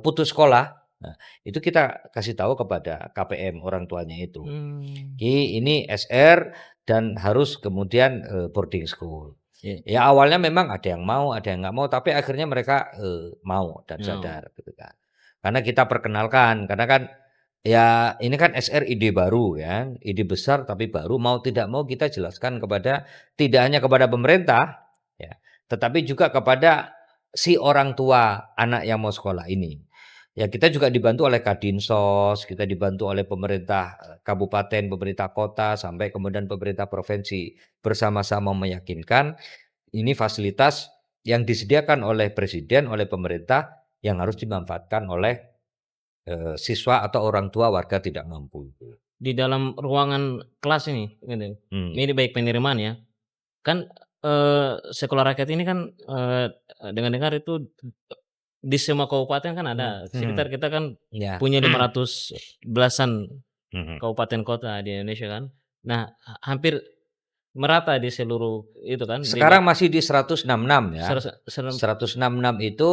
putus sekolah. Nah, itu kita kasih tahu kepada KPM orang tuanya itu. Ini SR dan harus kemudian boarding school. Ya awalnya memang ada yang mau, ada yang nggak mau, tapi akhirnya mereka mau dan sadar gitu kan. Karena kita perkenalkan, karena kan ya ini kan SR ide baru ya, ide besar tapi baru, mau tidak mau kita jelaskan kepada tidak hanya kepada pemerintah ya, tetapi juga kepada si orang tua anak yang mau sekolah ini. Ya kita juga dibantu oleh Kadinsos, kita dibantu oleh pemerintah kabupaten, pemerintah kota, sampai kemudian pemerintah provinsi bersama-sama meyakinkan ini fasilitas yang disediakan oleh presiden, oleh pemerintah yang harus dimanfaatkan oleh siswa atau orang tua warga tidak mampu. Di dalam ruangan kelas ini, gitu. Ini baik penerimaan ya. Kan sekolah rakyat ini kan dengar-dengar itu di semua kabupaten kan ada. Sekitar kita kan punya 500 belasan kabupaten kota di Indonesia kan. Nah, hampir merata di seluruh itu kan. Sekarang masih di 166 ya. 166 itu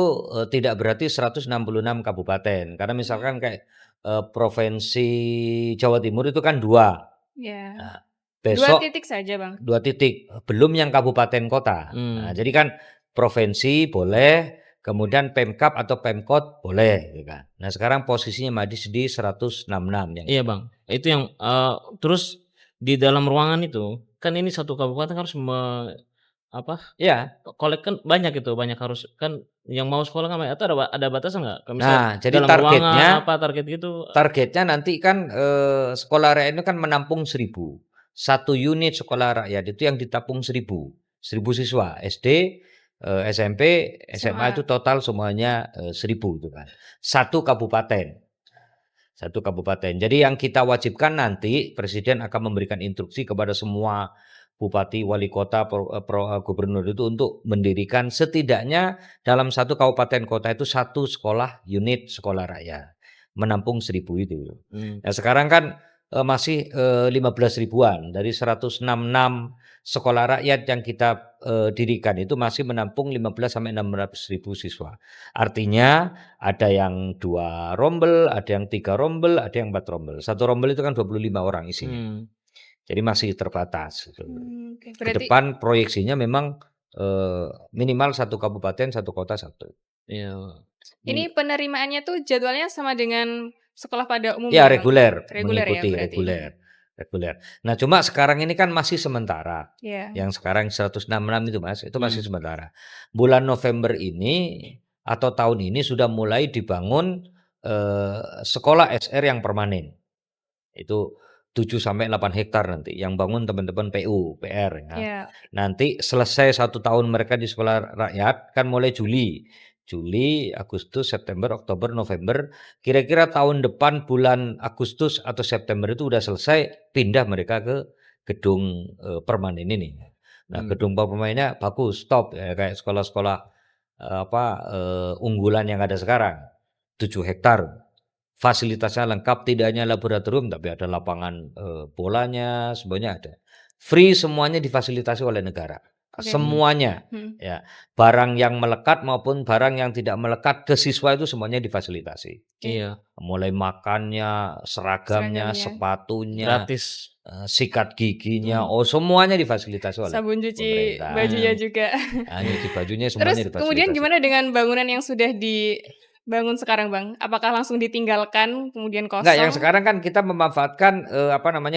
tidak berarti 166 kabupaten. Karena misalkan kayak provinsi Jawa Timur itu kan 2. Ya. Nah, 2 besok titik saja, Bang. 2 titik, belum yang kabupaten kota. Nah, jadi kan provinsi boleh, kemudian Pemkab atau Pemkot boleh gitu kan. Nah, sekarang posisinya Madis di 166 yang. Iya, Bang. Itu yang terus di dalam ruangan itu kan ini satu kabupaten harus kolek kan banyak itu, banyak harus kan yang mau sekolah kan atau ada batasan nggak? Nah, jadi dalam targetnya ruangan target gitu? Targetnya nanti kan sekolah rakyat itu kan menampung 1.000. 1 unit sekolah rakyat itu yang ditampung 1.000 siswa SD, SMP, SMA itu total semuanya 1.000 itu kan. Satu kabupaten. Jadi yang kita wajibkan nanti presiden akan memberikan instruksi kepada semua bupati, wali kota, gubernur itu untuk mendirikan setidaknya dalam satu kabupaten kota itu satu unit sekolah rakyat. Menampung 1.000 itu. Nah, sekarang kan masih 15 ribuan dari 166 sekolah rakyat yang kita dirikan itu masih menampung 15 sampai 16 ribu siswa. Artinya ada yang 2 rombel, ada yang 3 rombel, ada yang 4 rombel. 1 rombel itu kan 25 orang isinya. Jadi masih terbatas. Ke depan proyeksinya memang minimal 1 kabupaten, 1 kota, 1. Iya. Ini penerimaannya tuh jadwalnya sama dengan sekolah pada umumnya? Ya reguler, ya mengikuti berarti. reguler. Nah cuma sekarang ini kan masih sementara. Iya. Yang sekarang 166 itu Mas, itu masih sementara. Bulan November ini atau tahun ini sudah mulai dibangun sekolah SR yang permanen. Itu 7 sampai 8 hektar nanti yang bangun teman-teman PU, PR ya. Iya. Nanti selesai 1 tahun mereka di sekolah rakyat kan mulai Juli, Agustus, September, Oktober, November. Kira-kira tahun depan bulan Agustus atau September itu udah selesai, pindah mereka ke gedung permanen ini. Nah, gedung permanennya bagus, top ya, kayak sekolah-sekolah unggulan yang ada sekarang. 7 hektar. Fasilitasnya lengkap, tidak hanya laboratorium tapi ada lapangan bolanya, semuanya ada. Free semuanya difasilitasi oleh negara. Oke. semuanya, ya. Barang yang melekat maupun barang yang tidak melekat ke siswa itu semuanya difasilitasi. Oke. Iya, Mulai makannya, seragamnya, Seragamnya, sepatunya, gratis. sikat giginya, Hmm. semuanya difasilitasi oleh sabun cuci bajunya pemerintah. juga. Nyuci bajunya semuanya Terus kemudian difasilitasi. gimana dengan bangunan yang sudah dibangun sekarang, Bang? Apakah langsung ditinggalkan kemudian Enggak, yang kosong? sekarang kan kita memanfaatkan,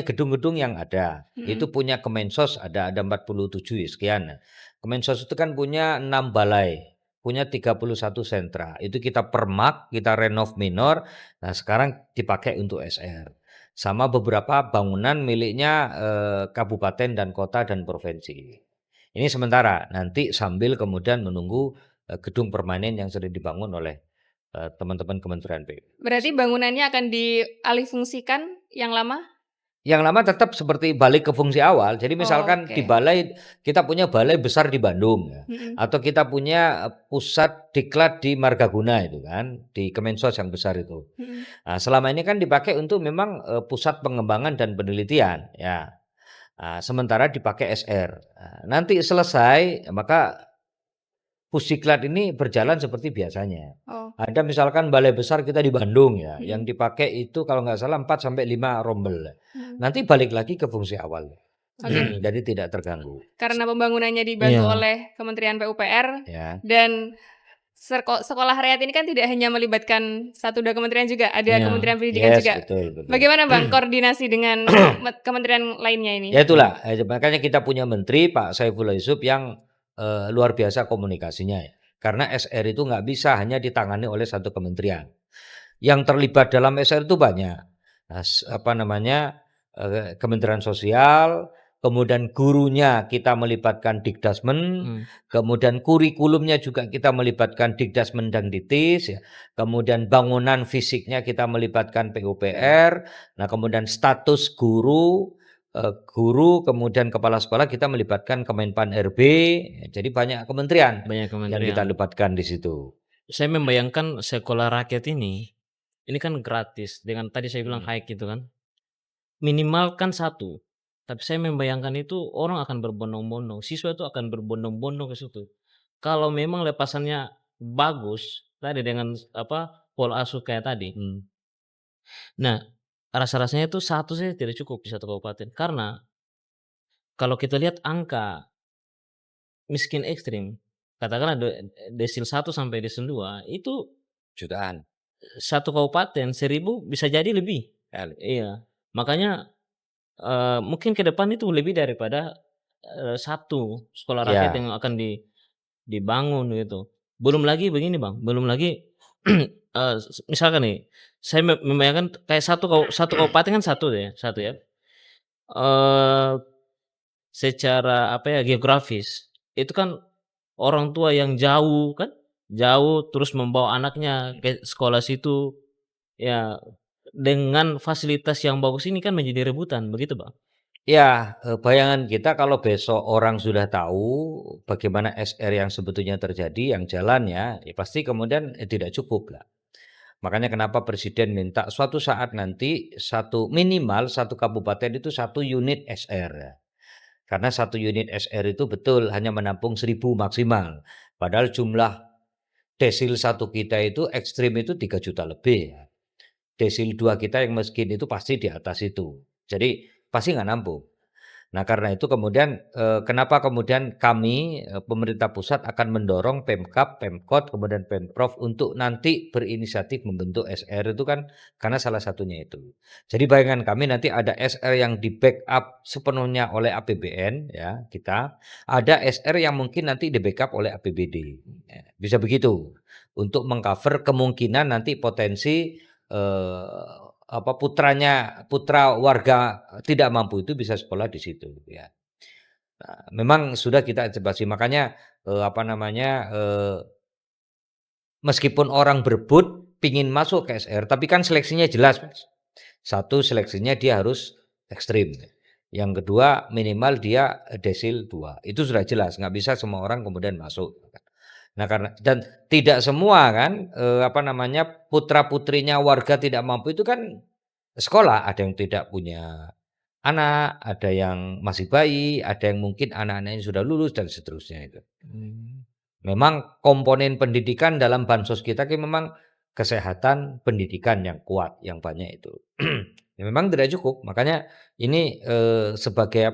gedung-gedung yang ada. Itu Mhm. punya Kemensos ada 47 sekian. Kemensos itu kan punya 6 balai, punya 31 sentra. Itu kita permak, kita renov minor, nah sekarang dipakai untuk SR. Sama beberapa bangunan miliknya, kabupaten dan kota dan provinsi. Ini sementara, nanti sambil kemudian menunggu, gedung permanen yang sudah dibangun oleh, teman-teman Kementerian Berarti PUPR. bangunannya akan dialihfungsikan yang lama? Yang lama tetap seperti balik ke fungsi awal. Jadi misalkan di Oke. balai, kita punya balai besar di Bandung ya, Mhm. atau kita punya, pusat diklat di Margaguna itu kan, di Kemensos yang besar itu. Mhm. Nah, selama ini kan dipakai untuk memang, pusat pengembangan dan penelitian ya. Sementara dipakai SR. Nanti selesai maka Pusdiklat ini berjalan seperti biasanya. Oh. Ada misalkan balai besar kita di Bandung ya, yang Mhm. dipakai itu kalau nggak salah 4 sampai 5 rombel. Mhm. Nanti balik lagi ke fungsi awal. Oke. Jadi tidak terganggu. Karena pembangunannya dibantu Iya. oleh Kementerian PUPR Ya. dan sekolah rakyat ini kan tidak hanya melibatkan 1, 2 kementerian juga, ada Iya. Kementerian Pendidikan Yes, juga. betul, betul. Bagaimana Bang koordinasi dengan kementerian lainnya ini? Ya itulah, makanya kita punya menteri Pak Saifullah Yusuf yang, luar biasa komunikasinya ya. Karena SR itu nggak bisa hanya ditangani oleh satu kementerian. Yang terlibat dalam SR itu banyak. Nah, Kementerian Sosial, kemudian gurunya kita melibatkan Dikdasmen, kemudian kurikulumnya juga kita melibatkan Dikdasmen dan Ditis, ya. Kemudian bangunan fisiknya kita melibatkan PUPR, nah kemudian status guru, kemudian kepala sekolah kita melibatkan Kemenpan RB, jadi banyak kementerian Banyak yang kita kementerian. libatkan di situ. Saya membayangkan sekolah rakyat ini kan gratis dengan tadi saya bilang high gitu kan. Minimal kan 1, tapi saya membayangkan itu orang akan berbondong-bondong, siswa itu akan berbondong-bondong ke situ. Kalau memang lepasannya bagus, tadi dengan pola asuh kayak tadi. Nah, rasa-rasanya itu 1 saja tidak cukup di 1 kabupaten. Karena kalau kita lihat angka miskin ekstrim, katakanlah desil 1 sampai desil 2 itu Jutaan. 1 kabupaten 1.000 bisa jadi lebih. Iya, makanya, mungkin ke depan itu lebih daripada, 1 sekolah rakyat Ya. yang akan dibangun gitu. Belum lagi begini Bang, belum lagi, misalkan nih, saya membayangkan kayak satu kabupaten kan satu ya, eee, secara geografis, itu kan orang tua yang jauh kan, jauh terus membawa anaknya ke sekolah situ, ya dengan fasilitas yang bagus ini kan menjadi rebutan, begitu Bang? Ya, bayangan kita kalau besok orang sudah tahu bagaimana SR yang sebetulnya terjadi, yang jalan ya pasti kemudian, tidak cukup lah. Makanya kenapa Presiden minta suatu saat nanti minimal satu kabupaten itu 1 unit SR ya. Karena 1 unit SR itu betul hanya menampung 1.000 maksimal. Padahal jumlah desil 1 kita itu ekstrim itu 3 juta lebih ya. Desil 2 kita yang miskin itu pasti di atas itu. Jadi pasti nggak nampung. Nah karena itu kemudian, kenapa kemudian kami, pemerintah pusat akan mendorong Pemkab, Pemkot, kemudian Pemprov untuk nanti berinisiatif membentuk SR itu kan karena salah satunya itu. Jadi bayangan kami nanti ada SR yang di-backup sepenuhnya oleh APBN ya kita, ada SR yang mungkin nanti di-backup oleh APBD, ya bisa begitu. Untuk meng-cover kemungkinan nanti potensi, putra warga tidak mampu itu bisa sekolah di situ ya. Nah, memang sudah kita antisipasi makanya, meskipun orang berebut pingin masuk ke SR tapi kan seleksinya jelas Mas. 1 seleksinya dia harus ekstrim, yang kedua minimal dia desil 2 itu sudah jelas nggak bisa semua orang kemudian masuk. Nah karena dan tidak semua kan, putra-putrinya warga tidak mampu itu kan sekolah, ada yang tidak punya anak, ada yang masih bayi, ada yang mungkin anak-anaknya sudah lulus dan seterusnya itu. Memang komponen pendidikan dalam bansos kita memang kesehatan pendidikan yang kuat, yang banyak itu. Ya memang tidak cukup, makanya ini, sebagai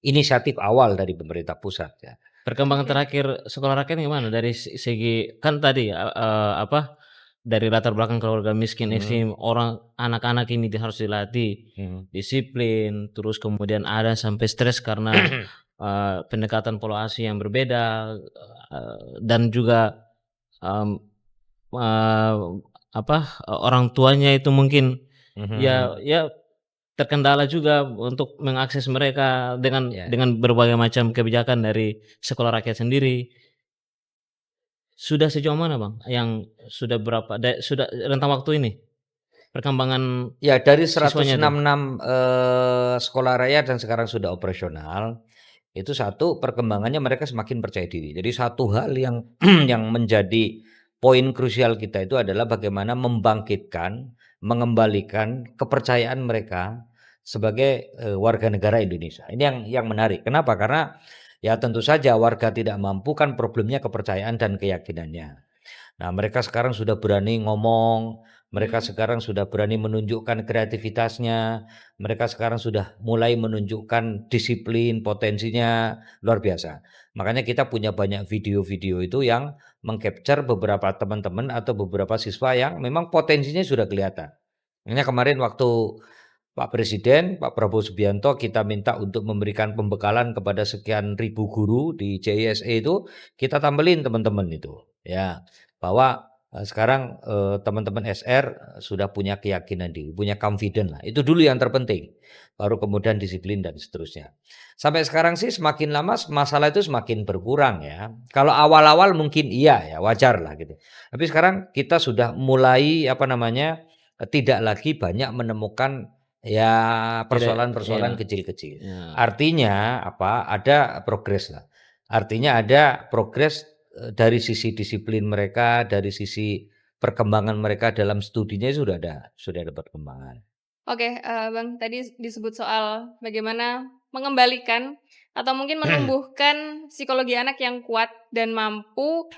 inisiatif awal dari pemerintah pusat ya. Perkembangan Oke. terakhir sekolah rakyat gimana dari segi kan tadi apa, dari latar belakang keluarga miskin ekstrim, anak-anak ini harus dilatih disiplin, terus kemudian ada sampai stres karena, pendekatan pola asuh yang berbeda, dan juga, mmm, eee, apa, orang tuanya itu mungkin ya terkendala juga untuk mengakses mereka Ya. dengan berbagai macam kebijakan dari sekolah rakyat sendiri. Sudah sejauh mana Bang, yang sudah berapa sudah rentang waktu ini, perkembangan Ya dari siswanya tuh? 166, sekolah rakyat dan sekarang sudah operasional, itu satu perkembangannya mereka semakin percaya diri. Jadi satu hal yang yang menjadi poin krusial kita itu adalah bagaimana membangkitkan, mengembalikan kepercayaan mereka sebagai, warga negara Indonesia. Ini yang menarik. Kenapa? Karena ya tentu saja warga tidak mampu kan problemnya kepercayaan dan keyakinannya. Nah, mereka sekarang sudah berani ngomong, mereka sekarang sudah berani menunjukkan kreativitasnya, mereka sekarang sudah mulai menunjukkan disiplin, potensinya luar biasa. Makanya kita punya banyak video-video itu yang meng-capture beberapa teman-teman atau beberapa siswa yang memang potensinya sudah kelihatan. Makanya kemarin waktu Pak Presiden, Pak Prabowo Subianto kita minta untuk memberikan pembekalan kepada sekian ribu guru di JISE itu, kita tampilin teman-teman itu, ya. Bahwa, sekarang, teman-teman SR sudah punya keyakinan diri, punya confident lah, itu dulu yang terpenting. Baru kemudian disiplin dan seterusnya. Sampai sekarang sih semakin lama masalah itu semakin berkurang ya. Kalau awal-awal mungkin iya ya, wajar lah gitu. Tapi sekarang kita sudah mulai, tidak lagi banyak menemukan ya, Tidak persoalan-persoalan ya kecil-kecil. ya, Artinya apa, ada progres lah. Artinya ada progres, dari sisi disiplin mereka, dari sisi perkembangan mereka dalam studinya sudah ada perkembangan. Oke, Bang, tadi disebut soal bagaimana mengembalikan atau mungkin menumbuhkan psikologi anak yang kuat dan mampu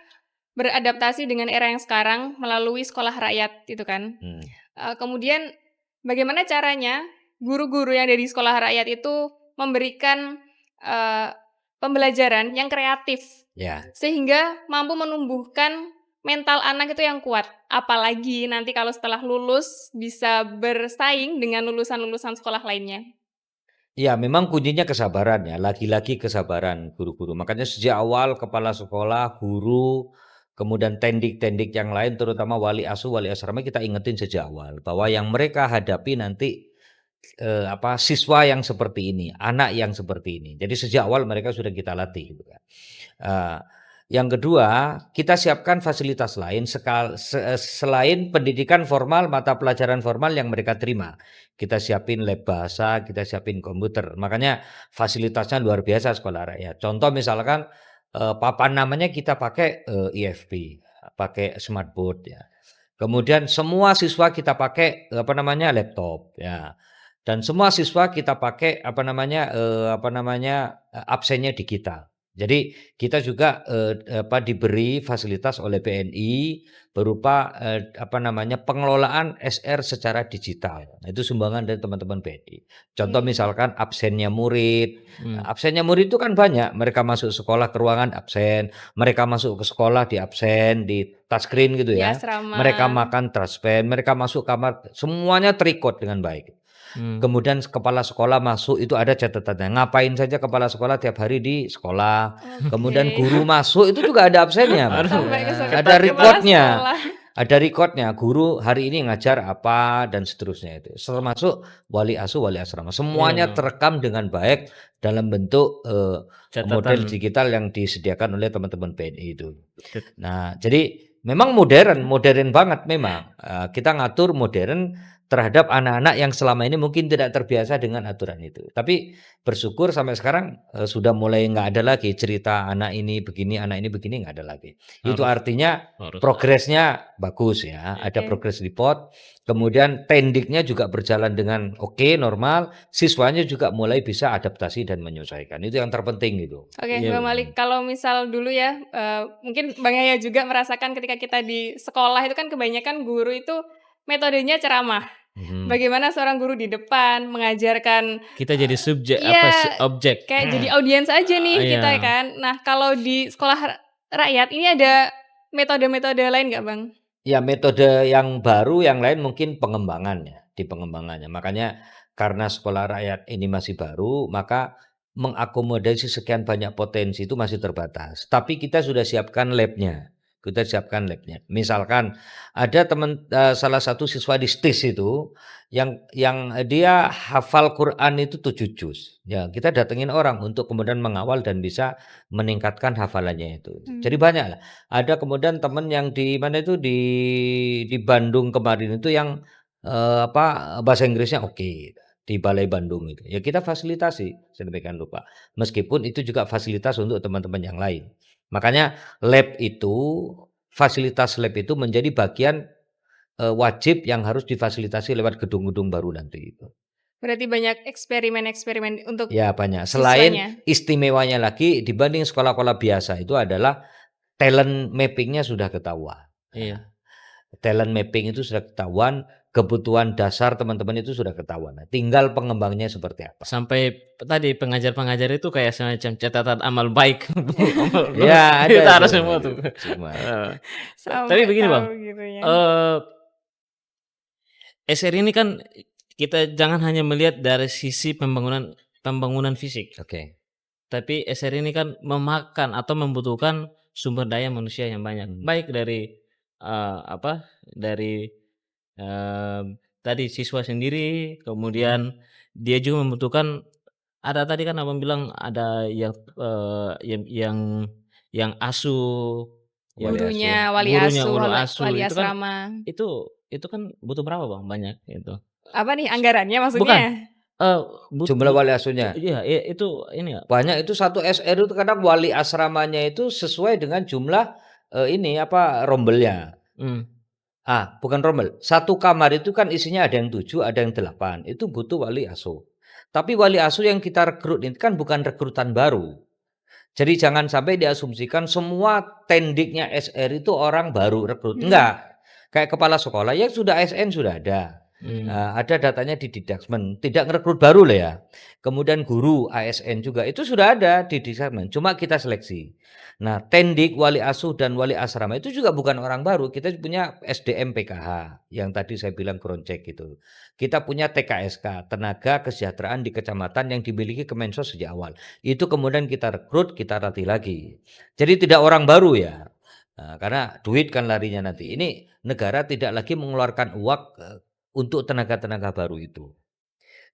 beradaptasi dengan era yang sekarang melalui sekolah rakyat itu kan. Hmm, Kemudian bagaimana caranya guru-guru yang ada di sekolah rakyat itu memberikan, eee, pembelajaran yang kreatif ya. sehingga mampu menumbuhkan mental anak itu yang kuat. Apalagi nanti kalau setelah lulus bisa bersaing dengan lulusan-lulusan sekolah lainnya. Ya, memang kuncinya kesabaran ya, lagi-lagi kesabaran guru-guru. Makanya sejak awal kepala sekolah, guru, kemudian tendik-tendik yang lain terutama wali asuh, wali asrama kita ingetin sejak awal bahwa yang mereka hadapi nanti siswa yang seperti ini, anak yang seperti ini. Jadi sejak awal mereka sudah kita latih gitu kan. Eee, yang kedua, kita siapkan fasilitas lain selain pendidikan formal, mata pelajaran formal yang mereka terima. Kita siapin lab bahasa, kita siapin komputer. Makanya fasilitasnya luar biasa sekolah rakyat. Contoh misalkan, papan namanya kita pakai, IFP, pakai smartboard ya. Kemudian semua siswa kita pakai, laptop ya. Dan semua siswa kita pakai absennya digital. Jadi kita juga, diberi fasilitas oleh BNI berupa, pengelolaan SR secara digital. Nah, itu sumbangan dari teman-teman BNI. Contoh Oke. misalkan mmm, absennya murid itu kan banyak, mereka masuk sekolah ke ruangan absen, mereka masuk ke sekolah di absen, di touchscreen gitu Di ya, mereka asrama. makan transpen, mereka masuk kamar, semuanya ter-record dengan baik. mmm, Kemudian kepala sekolah masuk itu ada catatannya, ngapain saja kepala sekolah tiap hari di sekolah. Kemudian Oke. guru masuk itu juga ada absennya, Mas. aduh Sampai ke Ada kepala record-nya, sekolah. ada record-nya, guru hari ini ngajar apa dan seterusnya itu. Termasuk wali asuh, wali asrama, semuanya iya, terekam dengan baik dalam bentuk, catatan model digital yang disediakan oleh teman-teman BNI itu. cat Nah, jadi memang modern, modern banget memang, kita ngatur modern terhadap anak-anak yang selama ini mungkin tidak terbiasa dengan aturan itu. Tapi bersyukur sampai sekarang, sudah mulai nggak ada lagi cerita anak ini begini, nggak ada lagi. Itu Harus artinya harus. progresnya bagus ya, ada Oke. progres report, kemudian tendiknya juga berjalan dengan oke, normal, siswanya juga mulai bisa adaptasi dan menyesuaikan, itu yang terpenting gitu. Oke, Iya. Bang Malik, kalau misal dulu ya, mungkin Bang Yaya juga merasakan ketika kita di sekolah itu kan kebanyakan guru itu metodenya ceramah. Bagaimana seorang guru di depan mengajarkan Kita jadi subjek iya, objek. kayak jadi audiens aja nih kita Iya. kan. Nah, kalau di sekolah rakyat ini ada metode-metode lain nggak, Bang? Ya metode yang baru yang lain mungkin pengembangannya, di pengembangannya. Makanya karena sekolah rakyat ini masih baru, maka mengakomodasi sekian banyak potensi itu masih terbatas. Tapi kita sudah siapkan lab-nya. Kita siapkan lab-nya. Misalkan ada salah satu siswa di STIS itu yang dia hafal Quran itu 7 juz. Ya, kita datengin orang untuk kemudian mengawal dan bisa meningkatkan hafalannya itu. Jadi banyak lah. Ada kemudian teman yang di mana itu di Bandung kemarin itu yang, bahasa Inggrisnya oke, di Balai Bandung itu. Ya kita fasilitasi sedemikian rupa. Meskipun itu juga fasilitas untuk teman-teman yang lain. Makanya fasilitas lab itu menjadi bagian, wajib yang harus difasilitasi lewat gedung-gedung baru nanti itu. Berarti banyak eksperimen-eksperimen untuk Ya banyak. siswanya. Selain istimewanya lagi dibanding sekolah-sekolah biasa itu adalah talent mapping-nya sudah ketahuan. Iya. Talent mapping itu sudah ketahuan, kebutuhan dasar teman-teman itu sudah ketahuan. Nah, tinggal pengembangnya seperti apa. Sampai tadi pengajar-pengajar itu kayak semacam catatan amal baik. Amal Ya ada kita harus itu, semua tuh. semua. Tapi Sampai begini, Bang. tahu gitu ya. SR ini kan kita jangan hanya melihat dari sisi pembangunan fisik. Oke. Tapi SR ini kan memakan atau membutuhkan sumber daya manusia yang banyak. Baik dari dari tadi siswa sendiri, kemudian dia juga membutuhkan ada tadi kan Abang bilang ada yang yang asuh, yang Gurunya, wali gurunya, asuh, guru asuh wali itu kan asrama. itu kan butuh berapa, Bang? Banyak itu. Apa nih anggarannya Bukan, maksudnya? Jumlah wali asuhnya. Iya, itu ini ya. Banyak itu satu SR itu kadang wali asramanya itu sesuai dengan jumlah rombelnya. Bukan rombel. Satu kamar itu kan isinya ada yang 7, ada yang 8. Itu butuh wali asuh. Tapi wali asuh yang kita rekrut ini kan bukan rekrutan baru. Jadi jangan sampai diasumsikan semua tendiknya SR itu orang baru rekrut. Enggak. Kayak kepala sekolah yang sudah ASN sudah ada. Ada datanya di Didasmen, tidak ngerekrut baru lah ya. Kemudian guru ASN juga itu sudah ada di Didasmen, cuma kita seleksi. Nah, tendik, wali asuh dan wali asrama itu juga bukan orang baru. Kita punya SDM PKH yang tadi saya bilang ground check gitu. Kita punya TKSK, tenaga kesejahteraan di kecamatan yang dimiliki Kemensos sejak awal. Itu kemudian kita rekrut, kita latih lagi. Jadi tidak orang baru ya. Nah, karena duit kan larinya nanti. Ini negara tidak lagi mengeluarkan uang untuk tenaga-tenaga baru itu.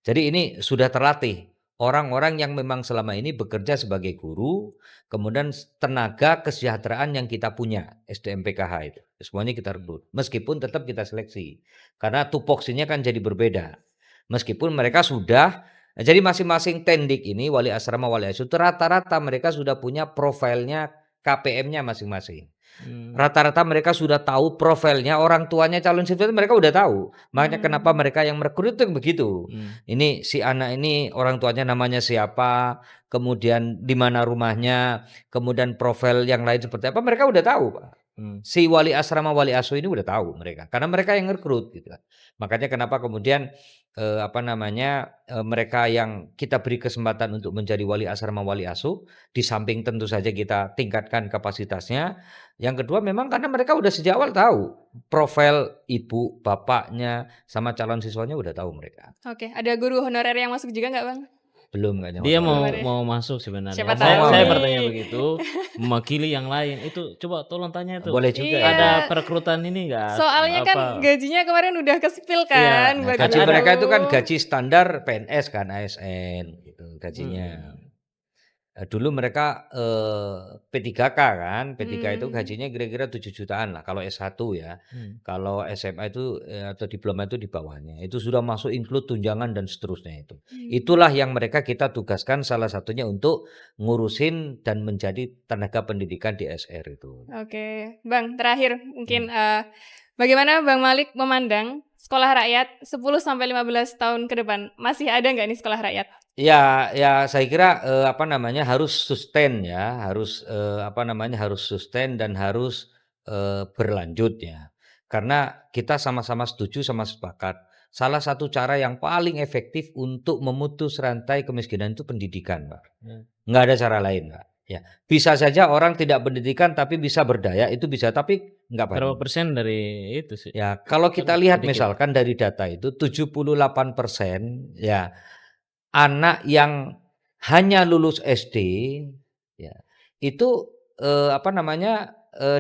Jadi ini sudah terlatih orang-orang yang memang selama ini bekerja sebagai guru, kemudian tenaga kesejahteraan yang kita punya SDM PKH itu. Semuanya kita rekrut. Meskipun tetap kita seleksi. Karena tupoksinya kan jadi berbeda. Meskipun mereka sudah jadi masing-masing tendik ini wali asrama wali asuh itu rata-rata mereka sudah punya profilnya KPM-nya masing-masing. Rata-rata mereka sudah tahu profilnya orang tuanya calon siswa mereka udah tahu. Makanya kenapa mereka yang merekrut itu begitu. Ini si anak ini orang tuanya namanya siapa, kemudian di mana rumahnya, kemudian profil yang lain seperti apa mereka udah tahu, Pak. Si wali asrama wali asuh ini udah tahu mereka karena mereka yang merekrut gitu. Makanya kenapa kemudian mereka yang kita beri kesempatan untuk menjadi wali asrama wali asuh, di samping tentu saja kita tingkatkan kapasitasnya. Yang kedua memang karena mereka udah sejak awal tahu profil ibu, bapaknya, sama calon siswanya udah tahu mereka. Oke, ada guru honorer yang masuk juga nggak, Bang? Belum kayaknya. Dia honorer. mau masuk sebenarnya. Siapa Saya tahu bertanya nih. begitu, mewakili yang lain. Itu coba tolong tanya itu. Boleh juga. Iya. Ada perekrutan ini enggak? Soalnya kan gajinya kemarin udah ke-spill kan. Iya, buat Gaji guru. mereka itu kan gaji standar PNS kan ASN gitu gajinya. Dulu mereka, P3K kan, P3K itu Hmm. gajinya kira-kira 7 jutaan lah kalau S1 ya. Kalau SMA itu, atau diploma itu di bawahnya. Itu sudah masuk include tunjangan dan seterusnya itu. Itulah yang kita tugaskan salah satunya untuk ngurusin dan menjadi tenaga pendidikan di SR itu. Oke, Bang, terakhir mungkin, Hmm. bagaimana Bang Malik memandang sekolah rakyat 10 sampai 15 tahun ke depan? Masih ada nggak nih sekolah rakyat? Ya saya kira, harus sustain ya, harus sustain dan harus, berlanjut ya. Karena kita sama-sama setuju, sama sepakat, salah satu cara yang paling efektif untuk memutus rantai kemiskinan itu pendidikan, Pak. Nggak ada cara lain, Pak, ya. Bisa saja orang tidak pendidikan tapi bisa berdaya, itu bisa, tapi nggak Berapa banyak. persen dari itu sih? Ya, kalau kita Kan lihat sedikit. misalkan dari data itu 78% ya, anak yang hanya lulus SD, ya, itu,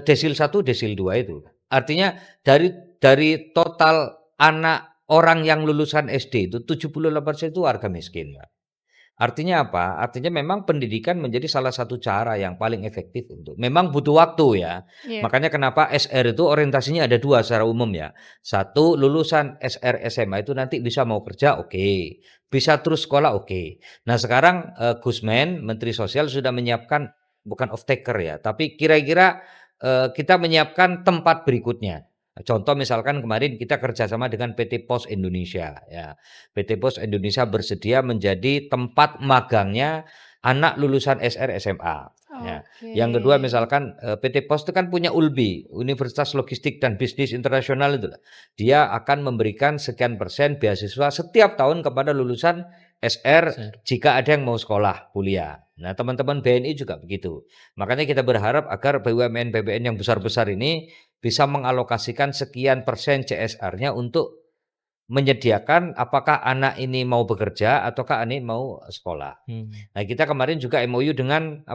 desil 1, desil 2 itu. Artinya dari total anak orang yang lulusan SD itu 78% itu warga miskin, Pak. Artinya apa? Artinya memang pendidikan menjadi salah satu cara yang paling efektif untuk memang butuh waktu ya. Iya. Makanya kenapa SR itu orientasinya ada 2 secara umum ya. Satu, lulusan SR SMA itu nanti bisa mau kerja, oke. Bisa terus sekolah, oke. Nah sekarang, Gusmen, Menteri Sosial sudah menyiapkan, bukan off taker ya, tapi kira-kira, kita menyiapkan tempat berikutnya. Contoh misalkan kemarin kita kerjasama dengan PT Pos Indonesia ya. PT Pos Indonesia bersedia menjadi tempat magangnya anak lulusan SR SMA. Ya. Yang kedua Oke. misalkan, PT Pos itu kan punya ULBI, Universitas Logistik dan Bisnis Internasional itu. Dia akan memberikan sekian persen beasiswa setiap tahun kepada lulusan SR jika ada yang mau sekolah kuliah. Nah, teman-teman BNI juga begitu. Makanya kita berharap agar BUMN-BUMN yang besar-besar ini bisa mengalokasikan sekian persen CSR-nya untuk menyediakan apakah anak ini mau bekerja ataukah anak mau sekolah. Nah, kita kemarin juga MOU dengan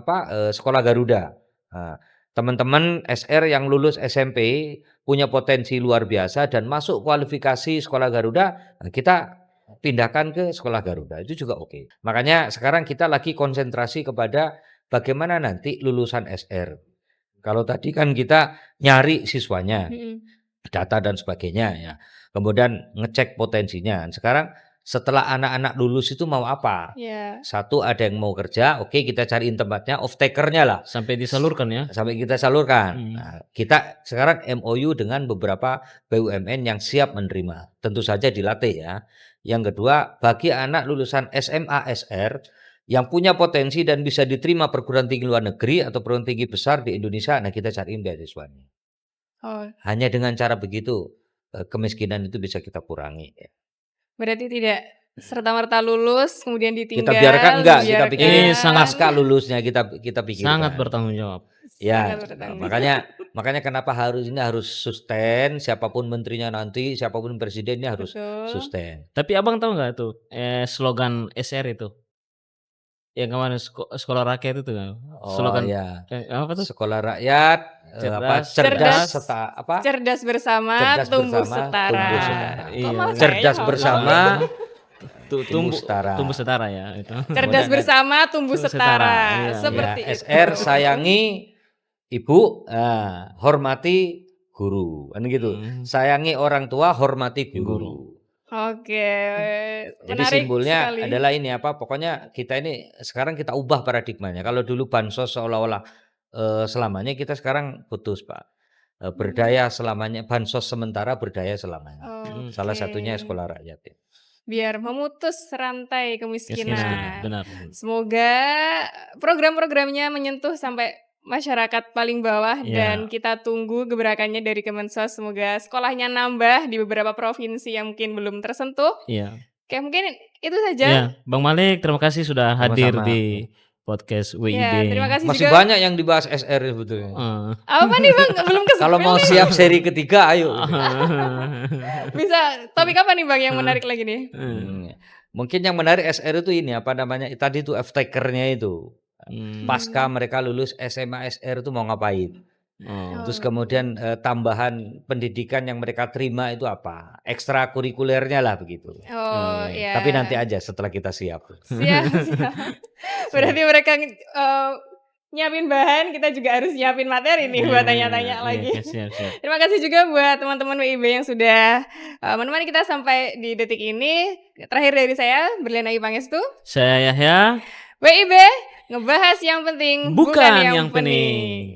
Sekolah Garuda. Nah, teman-teman SR yang lulus SMP punya potensi luar biasa dan masuk kualifikasi Sekolah Garuda, nah kita pindahkan ke Sekolah Garuda. Itu juga oke. Makanya sekarang kita lagi konsentrasi kepada bagaimana nanti lulusan SR. Kalau tadi kan kita nyari siswanya, data dan sebagainya ya. Kemudian ngecek potensinya. Sekarang setelah anak-anak lulus itu mau apa? Iya. Satu, ada yang mau kerja, oke kita cariin tempatnya, off taker-nya lah. Sampai disalurkan ya? Sampai kita salurkan. Nah, kita sekarang MOU dengan beberapa BUMN yang siap menerima. Tentu saja dilatih ya. Yang kedua, bagi anak lulusan SMA SR yang punya potensi dan bisa diterima perguruan tinggi luar negeri atau perguruan tinggi besar di Indonesia, nah kita cariin beasiswanya. Oh, Hanya dengan cara begitu, kemiskinan itu bisa kita kurangi ya. berarti tidak serta-merta lulus kemudian Kita ditinggal, biarkan enggak, kita dibiarkan. pikirin Ini sangat pasca lulusnya kita pikirkan. Sangat bertanggung jawab. Ya, Sangat bertanggung makanya kenapa harus sustain, siapapun menterinya nanti, siapapun presidennya harus Betul. sustain. Tapi Abang tahu nggak tuh slogan SR itu? Yang kemarin sekolah rakyat itu kan? Oh Slogan ya, apa tuh? sekolah rakyat, Cerdas bersama, cerdas tumbuh bersama, setara. tumbuh setara. Kok Iya, malah cerdas saya yang bersama, tumbuh setara. tumbuh setara ya itu. cerdas bersama, tumbuh Tumbuh setara, setara. iya. Seperti Ya, itu. SR sayangi ibu, hormati guru, kan gitu. Sayangi orang tua, hormati guru. Oke, Jadi menarik simbolnya sekali. adalah ini pokoknya kita ini sekarang kita ubah paradigmanya. Kalau dulu bansos seolah-olah selamanya, kita sekarang putus, Pak. Berdaya selamanya, bansos sementara, berdaya selamanya. Salah satunya sekolah rakyat ya. Biar memutus rantai kemiskinan. Benar. Semoga program-programnya menyentuh sampai masyarakat paling bawah dan kita tunggu gebrakannya dari Kemensos. Semoga sekolahnya nambah di beberapa provinsi yang mungkin belum tersentuh. Iya. Oke, mungkin itu saja. Iya, Bang Malik, terima kasih sudah hadir Sama-sama. di podcast WIB. Ya, terima kasih Masih juga. banyak yang dibahas SR sebetulnya. Apa nih Bang? Belum kesempet. Kalau mau siap seri ketiga, ayo. Bisa topik apa nih Bang yang menarik lagi nih? Mungkin yang menarik SR itu ini tadi itu off taker-nya itu. Pasca mereka lulus SMA SR itu mau ngapain? Oh. Terus Oh. kemudian, tambahan pendidikan yang mereka terima itu apa, ekstrakurikulernya lah begitu. Oh, Iya. Tapi nanti iya. aja setelah kita siap. Siap siap. Berarti Siap. mereka, nyiapin bahan, kita juga harus nyiapin materi nih buat tanya-tanya Iya, lagi. siap siap. Terima kasih juga buat teman-teman WIB yang sudah, menemani kita sampai di detik ini. Terakhir dari saya, Berliana I Pangestu. Saya Yahya. WIB, ngebahas yang penting, bukan Bukan yang yang pening. pening.